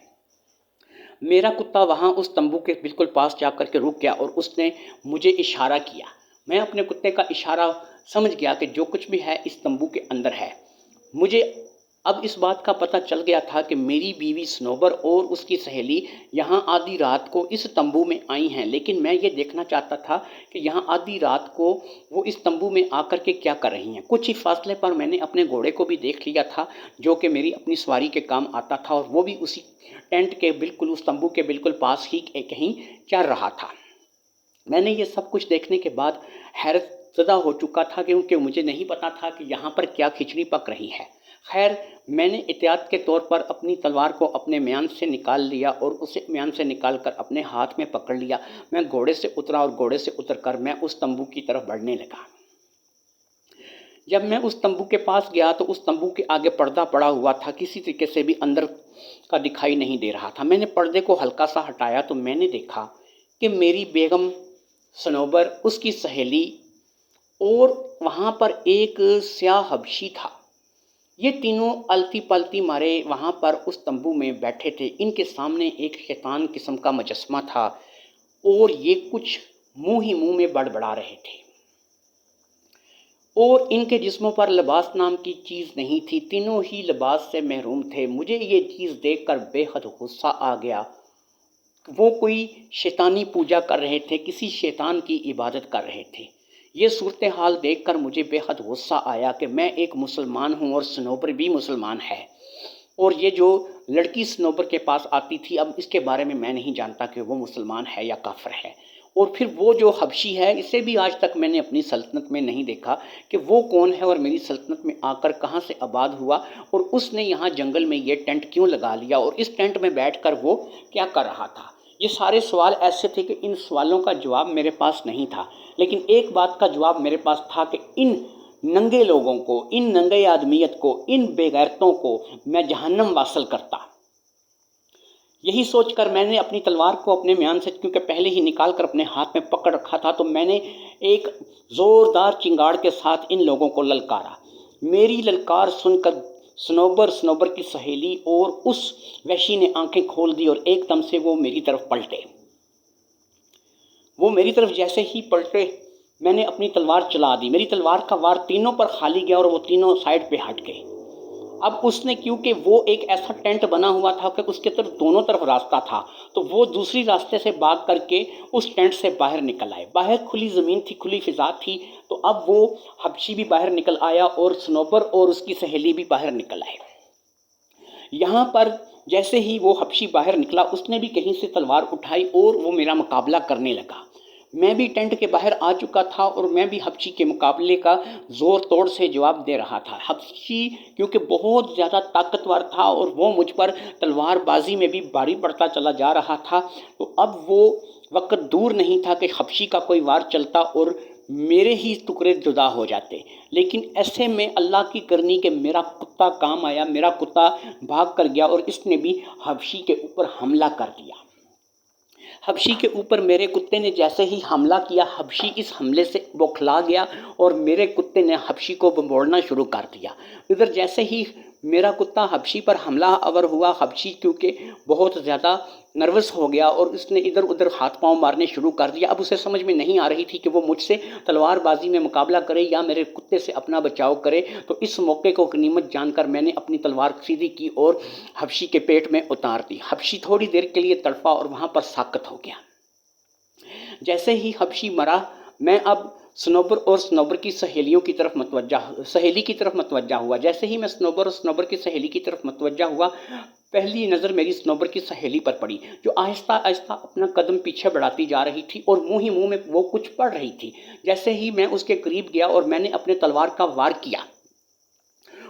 میرا کتا وہاں اس تمبو کے بالکل پاس جا کر کے رک گیا اور اس نے مجھے اشارہ کیا۔ میں اپنے کتے کا اشارہ سمجھ گیا کہ جو کچھ بھی ہے اس تمبو کے اندر ہے۔ مجھے اب اس بات کا پتہ چل گیا تھا کہ میری بیوی صنوبر اور اس کی سہیلی یہاں آدھی رات کو اس تمبو میں آئی ہیں، لیکن میں یہ دیکھنا چاہتا تھا کہ یہاں آدھی رات کو وہ اس تمبو میں آ کر کے کیا کر رہی ہیں۔ کچھ ہی فاصلے پر میں نے اپنے گھوڑے کو بھی دیکھ لیا تھا، جو کہ میری اپنی سواری کے کام آتا تھا، اور وہ بھی اسی ٹینٹ کے بالکل، اس تمبو کے بالکل پاس ہی کہیں چر رہا تھا۔ میں نے یہ سب کچھ دیکھنے کے بعد حیرت زدہ ہو چکا تھا، کیونکہ مجھے نہیں پتا تھا کہ یہاں پر کیا کھچڑی پک رہی ہے۔ خیر، میں نے احتیاط کے طور پر اپنی تلوار کو اپنے میان سے نکال لیا اور اسے میان سے نکال کر اپنے ہاتھ میں پکڑ لیا۔ میں گھوڑے سے اترا اور گھوڑے سے اتر کر میں اس تمبو کی طرف بڑھنے لگا۔ جب میں اس تمبو کے پاس گیا تو اس تمبو کے آگے پردہ پڑا ہوا تھا، کسی طریقے سے بھی اندر کا دکھائی نہیں دے رہا تھا۔ میں نے پردے کو ہلکا سا ہٹایا تو میں نے دیکھا کہ میری بیگم صنوبر، اس کی سہیلی اور وہاں پر ایک سیاہ حبشی تھا، یہ تینوں التی پلتی مارے وہاں پر اس تمبو میں بیٹھے تھے۔ ان کے سامنے ایک شیطان قسم کا مجسمہ تھا اور یہ کچھ منہ ہی منہ میں بڑبڑا رہے تھے۔ اور ان کے جسموں پر لباس نام کی چیز نہیں تھی، تینوں ہی لباس سے محروم تھے۔ مجھے یہ چیز دیکھ کر بے حد غصہ آ گیا۔ وہ کوئی شیطانی پوجا کر رہے تھے، کسی شیطان کی عبادت کر رہے تھے۔ یہ صورتحال دیکھ کر مجھے بے حد غصہ آیا کہ میں ایک مسلمان ہوں اور صنوبر بھی مسلمان ہے، اور یہ جو لڑکی صنوبر کے پاس آتی تھی، اب اس کے بارے میں نہیں جانتا کہ وہ مسلمان ہے یا کافر ہے۔ اور پھر وہ جو حبشی ہے، اسے بھی آج تک میں نے اپنی سلطنت میں نہیں دیکھا کہ وہ کون ہے اور میری سلطنت میں آ کر کہاں سے آباد ہوا، اور اس نے یہاں جنگل میں یہ ٹینٹ کیوں لگا لیا، اور اس ٹینٹ میں بیٹھ کر وہ کیا کر رہا تھا۔ یہ سارے سوال ایسے تھے کہ ان سوالوں کا جواب میرے پاس نہیں تھا، لیکن ایک بات کا جواب میرے پاس تھا کہ ان ننگے لوگوں کو، ان ننگے آدمیت کو، ان بے غیرتوں کو میں جہنم واصل کرتا۔ یہی سوچ کر میں نے اپنی تلوار کو اپنے میان سے، کیونکہ پہلے ہی نکال کر اپنے ہاتھ میں پکڑ رکھا تھا، تو میں نے ایک زوردار چنگاڑ کے ساتھ ان لوگوں کو للکارا۔ میری للکار سن کر صنوبر کی سہیلی اور اس وحشی نے آنکھیں کھول دی، اور ایک دم سے وہ میری طرف پلٹے۔ وہ میری طرف جیسے ہی پلٹے، میں نے اپنی تلوار چلا دی۔ میری تلوار کا وار تینوں پر خالی گیا اور وہ تینوں سائڈ پہ ہٹ گئے۔ اب اس نے، کیونکہ وہ ایک ایسا ٹینٹ بنا ہوا تھا کہ اس کے طرف دونوں طرف راستہ تھا، تو وہ دوسری راستے سے بھاگ کر کے اس ٹینٹ سے باہر نکل آئے۔ باہر کھلی زمین تھی، کھلی فضا تھی، تو اب وہ حبشی بھی باہر نکل آیا اور صنوبر اور اس کی سہیلی بھی باہر نکل آئے۔ یہاں پر جیسے ہی وہ حبشی باہر نکلا، اس نے بھی کہیں سے تلوار اٹھائی اور وہ میرا مقابلہ کرنے لگا۔ میں بھی ٹینٹ کے باہر آ چکا تھا اور میں بھی حبشی کے مقابلے کا زور توڑ سے جواب دے رہا تھا۔ حبشی کیونکہ بہت زیادہ طاقتور تھا اور وہ مجھ پر تلوار بازی میں بھی بھاری پڑتا چلا جا رہا تھا، تو اب وہ وقت دور نہیں تھا کہ حبشی کا کوئی وار چلتا اور میرے ہی ٹکڑے جدا ہو جاتے۔ لیکن ایسے میں اللہ کی کرنی کہ میرا کتا کام آیا، میرا کتا بھاگ کر گیا اور اس نے بھی حبشی کے اوپر حملہ کر دیا۔ حبشی کے اوپر میرے کتے نے جیسے ہی حملہ کیا، حبشی اس حملے سے بوکھلا گیا اور میرے کتے نے حبشی کو بمبوڑنا شروع کر دیا۔ ادھر جیسے ہی میرا کتا حبشی پر حملہ آور ہوا، حبشی کیونکہ بہت زیادہ نروس ہو گیا اور اس نے ادھر ادھر ہاتھ پاؤں مارنے شروع کر دیا۔ اب اسے سمجھ میں نہیں آ رہی تھی کہ وہ مجھ سے تلوار بازی میں مقابلہ کرے یا میرے کتے سے اپنا بچاؤ کرے، تو اس موقع کو غنیمت جان کر میں نے اپنی تلوار سیدھی کی اور حبشی کے پیٹ میں اتار دی۔ حبشی تھوڑی دیر کے لیے تڑپا اور وہاں پر ساکت ہو گیا۔ جیسے ہی حبشی مرا، میں اب صنوبر اور صنوبر کی سہیلی کی طرف متوجہ ہوا۔ جیسے ہی میں صنوبر اور صنوبر کی سہیلی کی طرف متوجہ ہوا، پہلی نظر میری صنوبر کی سہیلی پر پڑی، جو آہستہ آہستہ اپنا قدم پیچھے بڑھاتی جا رہی تھی اور منہ ہی منہ میں وہ کچھ پڑھ رہی تھی۔ جیسے ہی میں اس کے قریب گیا اور میں نے اپنے تلوار کا وار کیا،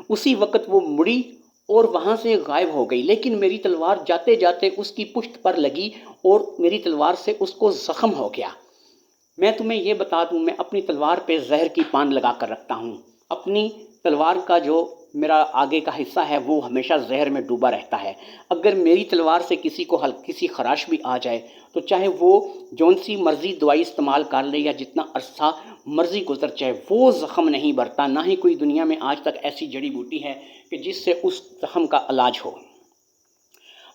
اسی وقت وہ مڑی اور وہاں سے غائب ہو گئی، لیکن میری تلوار جاتے جاتے اس کی پشت پر لگی اور میری تلوار سے اس کو زخم ہو گیا۔ میں تمہیں یہ بتا دوں، میں اپنی تلوار پہ زہر کی پان لگا کر رکھتا ہوں۔ اپنی تلوار کا جو میرا آگے کا حصہ ہے وہ ہمیشہ زہر میں ڈوبا رہتا ہے۔ اگر میری تلوار سے کسی کو ہلکی سی خراش بھی آ جائے تو چاہے وہ جون سی مرضی دوائی استعمال کر لے یا جتنا عرصہ مرضی گزر جائے، وہ زخم نہیں بھرتا۔ نہ ہی کوئی دنیا میں آج تک ایسی جڑی بوٹی ہے کہ جس سے اس زخم کا علاج ہو۔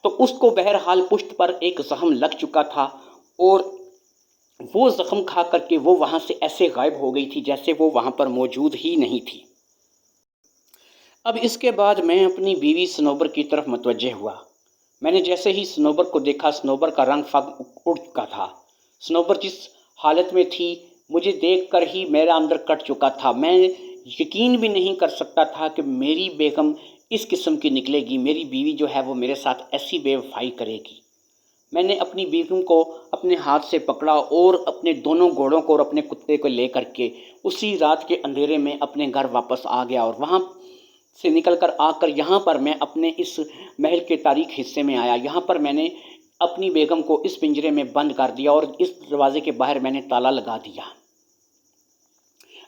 تو اس کو بہرحال پشت پر ایک زخم لگ چکا تھا اور وہ زخم کھا کر کے وہ وہاں سے ایسے غائب ہو گئی تھی جیسے وہ وہاں پر موجود ہی نہیں تھی۔ اب اس کے بعد میں اپنی بیوی صنوبر کی طرف متوجہ ہوا۔ میں نے جیسے ہی صنوبر کو دیکھا، صنوبر کا رنگ فگ اڑ چکا تھا۔ صنوبر جس حالت میں تھی، مجھے دیکھ کر ہی میرا اندر کٹ چکا تھا۔ میں یقین بھی نہیں کر سکتا تھا کہ میری بیگم اس قسم کی نکلے گی، میری بیوی جو ہے وہ میرے ساتھ ایسی بے وفائی کرے گی۔ میں نے اپنی بیگم کو اپنے ہاتھ سے پکڑا اور اپنے دونوں گھوڑوں کو اور اپنے کتے کو لے کر کے اسی رات کے اندھیرے میں اپنے گھر واپس آ گیا، اور وہاں سے نکل کر آ کر یہاں پر میں اپنے اس محل کے تاریک حصے میں آیا۔ یہاں پر میں نے اپنی بیگم کو اس پنجرے میں بند کر دیا اور اس دروازے کے باہر میں نے تالا لگا دیا۔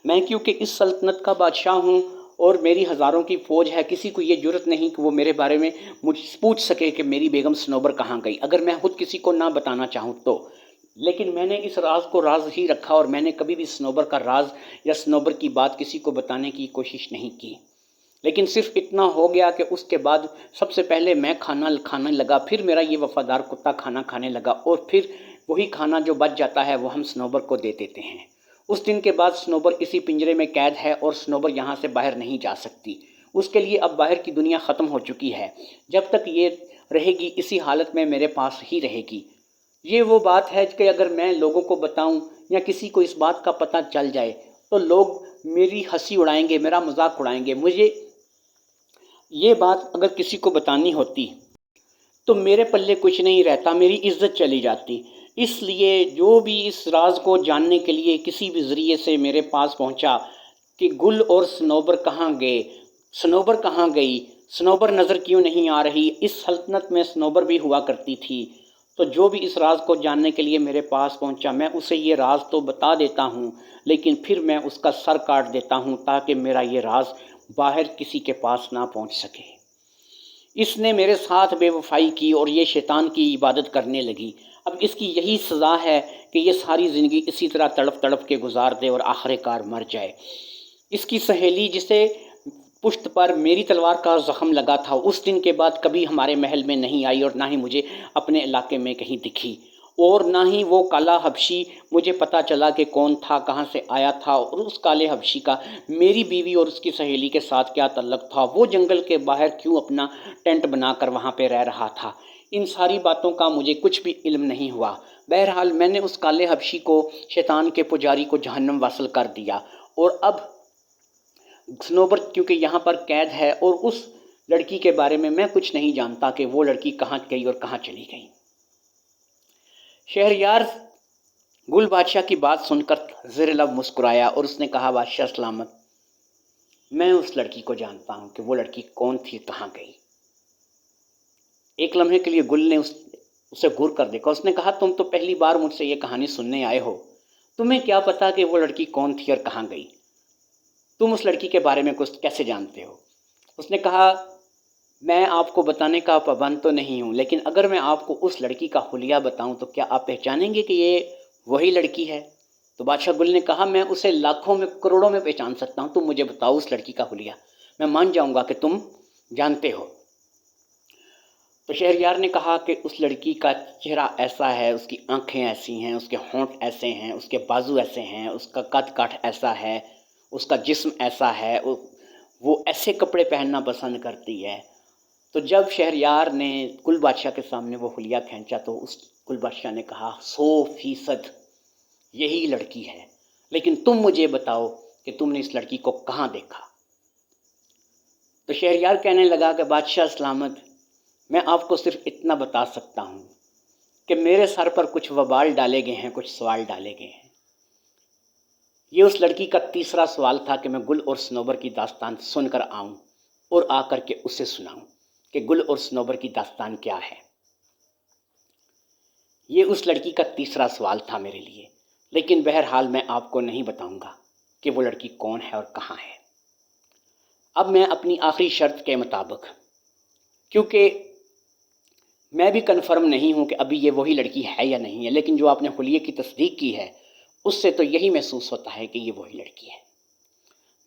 میں کیونکہ اس سلطنت کا بادشاہ ہوں اور میری ہزاروں کی فوج ہے، کسی کو یہ جرت نہیں کہ وہ میرے بارے میں مجھ سے پوچھ سکے کہ میری بیگم صنوبر کہاں گئی، اگر میں خود کسی کو نہ بتانا چاہوں تو۔ لیکن میں نے اس راز کو راز ہی رکھا اور میں نے کبھی بھی صنوبر کا راز یا صنوبر کی بات کسی کو بتانے کی کوشش نہیں کی۔ لیکن صرف اتنا ہو گیا کہ اس کے بعد سب سے پہلے میں کھانا کھانے لگا، پھر میرا یہ وفادار کتا کھانا کھانے لگا، اور پھر وہی کھانا جو بچ جاتا ہے وہ ہم صنوبر کو دے دیتے ہیں۔ اس دن کے بعد صنوبر اسی پنجرے میں قید ہے اور صنوبر یہاں سے باہر نہیں جا سکتی۔ اس کے لیے اب باہر کی دنیا ختم ہو چکی ہے۔ جب تک یہ رہے گی اسی حالت میں میرے پاس ہی رہے گی۔ یہ وہ بات ہے کہ اگر میں لوگوں کو بتاؤں یا کسی کو اس بات کا پتہ چل جائے تو لوگ میری ہنسی اڑائیں گے، میرا مذاق اڑائیں گے۔ مجھے یہ بات اگر کسی کو بتانی ہوتی تو میرے پلے کچھ نہیں رہتا، میری عزت چلی جاتی۔ اس لیے جو بھی اس راز کو جاننے کے لیے کسی بھی ذریعے سے میرے پاس پہنچا کہ گل اور صنوبر کہاں گئے، صنوبر کہاں گئی، صنوبر نظر کیوں نہیں آ رہی، اس سلطنت میں صنوبر بھی ہوا کرتی تھی، تو جو بھی اس راز کو جاننے کے لیے میرے پاس پہنچا میں اسے یہ راز تو بتا دیتا ہوں، لیکن پھر میں اس کا سر کاٹ دیتا ہوں تاکہ میرا یہ راز باہر کسی کے پاس نہ پہنچ سکے۔ اس نے میرے ساتھ بے وفائی کی اور یہ شیطان کی عبادت کرنے لگی۔ اب اس کی یہی سزا ہے کہ یہ ساری زندگی اسی طرح تڑپ تڑپ کے گزار دے اور آخر کار مر جائے۔ اس کی سہیلی جسے پشت پر میری تلوار کا زخم لگا تھا اس دن کے بعد کبھی ہمارے محل میں نہیں آئی اور نہ ہی مجھے اپنے علاقے میں کہیں دکھی، اور نہ ہی وہ کالا حبشی مجھے پتہ چلا کہ کون تھا، کہاں سے آیا تھا، اور اس کالے حبشی کا میری بیوی اور اس کی سہیلی کے ساتھ کیا تعلق تھا، وہ جنگل کے باہر کیوں اپنا ٹینٹ بنا کر وہاں پہ رہ رہا تھا۔ ان ساری باتوں کا مجھے کچھ بھی علم نہیں ہوا۔ بہرحال میں نے اس کالے حبشی کو، شیطان کے پجاری کو جہنم واصل کر دیا، اور اب صنوبر کیونکہ یہاں پر قید ہے اور اس لڑکی کے بارے میں کچھ نہیں جانتا کہ وہ لڑکی کہاں گئی اور کہاں چلی گئی۔ شہریار گل بادشاہ کی بات سن کر زیر لب مسکرایا اور اس نے کہا، بادشاہ سلامت، میں اس لڑکی کو جانتا ہوں کہ وہ لڑکی کون تھی، کہاں گئی۔ ایک لمحے کے لیے گل نے اسے گور کر دیکھا۔ اس نے کہا، تم تو پہلی بار مجھ سے یہ کہانی سننے آئے ہو، تمہیں کیا پتا کہ وہ لڑکی کون تھی اور کہاں گئی، تم اس لڑکی کے بارے میں کچھ کیسے جانتے ہو؟ اس نے کہا، میں آپ کو بتانے کا پابند تو نہیں ہوں، لیکن اگر میں آپ کو اس لڑکی کا حلیہ بتاؤں تو کیا آپ پہچانیں گے کہ یہ وہی لڑکی ہے؟ تو بادشاہ گل نے کہا، میں اسے لاکھوں میں، کروڑوں میں پہچان سکتا ہوں، تم مجھے بتاؤ اس لڑکی کا حلیہ، میں مان جاؤں گا کہ تم جانتے ہو۔ تو شہریار نے کہا کہ اس لڑکی کا چہرہ ایسا ہے، اس کی آنکھیں ایسی ہیں، اس کے ہونٹ ایسے ہیں، اس کے بازو ایسے ہیں، اس کا قد کاٹھ ایسا ہے، اس کا جسم ایسا ہے، وہ ایسے کپڑے پہننا پسند کرتی ہے۔ تو جب شہریار نے گل بادشاہ کے سامنے وہ حلیہ کھینچا تو اس گل بادشاہ نے کہا، 100% یہی لڑکی ہے، لیکن تم مجھے بتاؤ کہ تم نے اس لڑکی کو کہاں دیکھا؟ تو شہریار کہنے لگا کہ بادشاہ سلامت، میں آپ کو صرف اتنا بتا سکتا ہوں کہ میرے سر پر کچھ وبال ڈالے گئے ہیں، کچھ سوال ڈالے گئے ہیں۔ یہ اس لڑکی کا تیسرا سوال تھا کہ میں گل اور صنوبر کی داستان سن کر آؤں اور آ کر کے اسے سناؤں کہ گل اور صنوبر کی داستان کیا ہے۔ یہ اس لڑکی کا تیسرا سوال تھا میرے لیے، لیکن بہرحال میں آپ کو نہیں بتاؤں گا کہ وہ لڑکی کون ہے اور کہاں ہے۔ اب میں اپنی آخری شرط کے مطابق، کیونکہ میں بھی کنفرم نہیں ہوں کہ ابھی یہ وہی لڑکی ہے یا نہیں ہے، لیکن جو آپ نے حلیے کی تصدیق کی ہے اس سے تو یہی محسوس ہوتا ہے کہ یہ وہی لڑکی ہے۔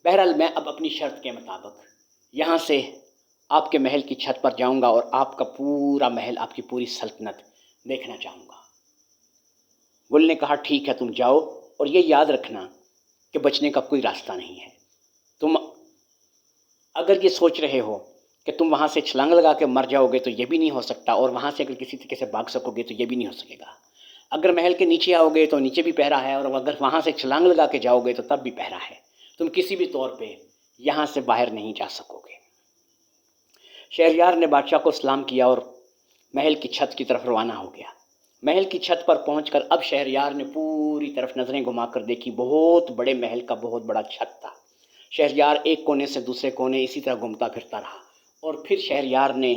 بہرحال میں اب اپنی شرط کے مطابق یہاں سے آپ کے محل کی چھت پر جاؤں گا اور آپ کا پورا محل، آپ کی پوری سلطنت دیکھنا چاہوں گا۔ گل نے کہا، ٹھیک ہے، تم جاؤ، اور یہ یاد رکھنا کہ بچنے کا کوئی راستہ نہیں ہے۔ تم اگر یہ سوچ رہے ہو کہ تم وہاں سے چھلانگ لگا کے مر جاؤ گے تو یہ بھی نہیں ہو سکتا، اور وہاں سے اگر کسی طریقے سے بھاگ سکو گے تو یہ بھی نہیں ہو سکے گا۔ اگر محل کے نیچے آؤ گے تو نیچے بھی پہرا ہے، اور اگر وہاں سے چھلانگ لگا کے جاؤ گے تو تب بھی پہرا ہے، تم کسی بھی طور پہ یہاں سے باہر نہیں جا سکو گے۔ شہریار نے بادشاہ کو سلام کیا اور محل کی چھت کی طرف روانہ ہو گیا۔ محل کی چھت پر پہنچ کر اب شہریار نے پوری طرف نظریں گھما کر دیکھی، بہت بڑے محل کا بہت بڑا چھت تھا۔ شہریار ایک کونے سے دوسرے کونے اسی طرح گھومتا پھرتا رہا، اور پھر شہریار نے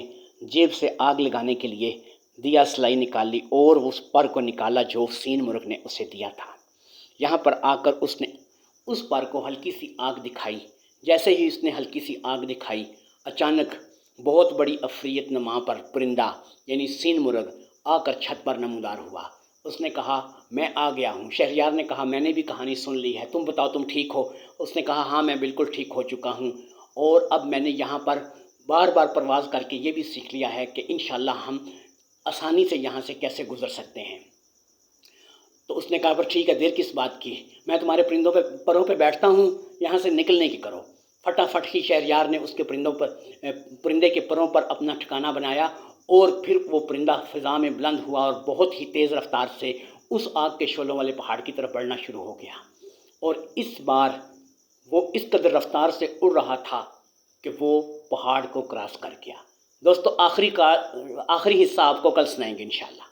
جیب سے آگ لگانے کے لیے دیا سلائی نکال لی اور اس پر کو نکالا جو سین مرغ نے اسے دیا تھا۔ یہاں پر آ کر اس نے اس پر کو ہلکی سی آگ دکھائی۔ جیسے ہی اس نے ہلکی سی آگ دکھائی، اچانک بہت بڑی عفریت نما پر پرندہ یعنی سین مرغ آ کر چھت پر نمودار ہوا۔ اس نے کہا، میں آ گیا ہوں۔ شہریار نے کہا، میں نے بھی کہانی سن لی ہے، تم بتاؤ تم ٹھیک ہو؟ اس نے کہا، ہاں میں بالکل ٹھیک ہو چکا ہوں، اور اب میں نے یہاں پر بار بار پرواز کر کے یہ بھی سیکھ لیا ہے کہ انشاءاللہ ہم آسانی سے یہاں سے کیسے گزر سکتے ہیں۔ تو اس نے کہا پر ٹھیک ہے، دیر کس بات کی، میں تمہارے پروں پہ بیٹھتا ہوں، یہاں سے نکلنے کی کرو۔ فٹافٹ ہی شہریار نے اس کے پرندے کے پروں پر اپنا ٹھکانہ بنایا، اور پھر وہ پرندہ فضا میں بلند ہوا اور بہت ہی تیز رفتار سے اس آگ کے شعلوں والے پہاڑ کی طرف بڑھنا شروع ہو گیا، اور اس بار وہ اس قدر رفتار سے اڑ رہا تھا کہ وہ پہاڑ کو کراس کر گیا۔ دوستو آخری حصہ آپ کو کل سنائیں گے انشاءاللہ۔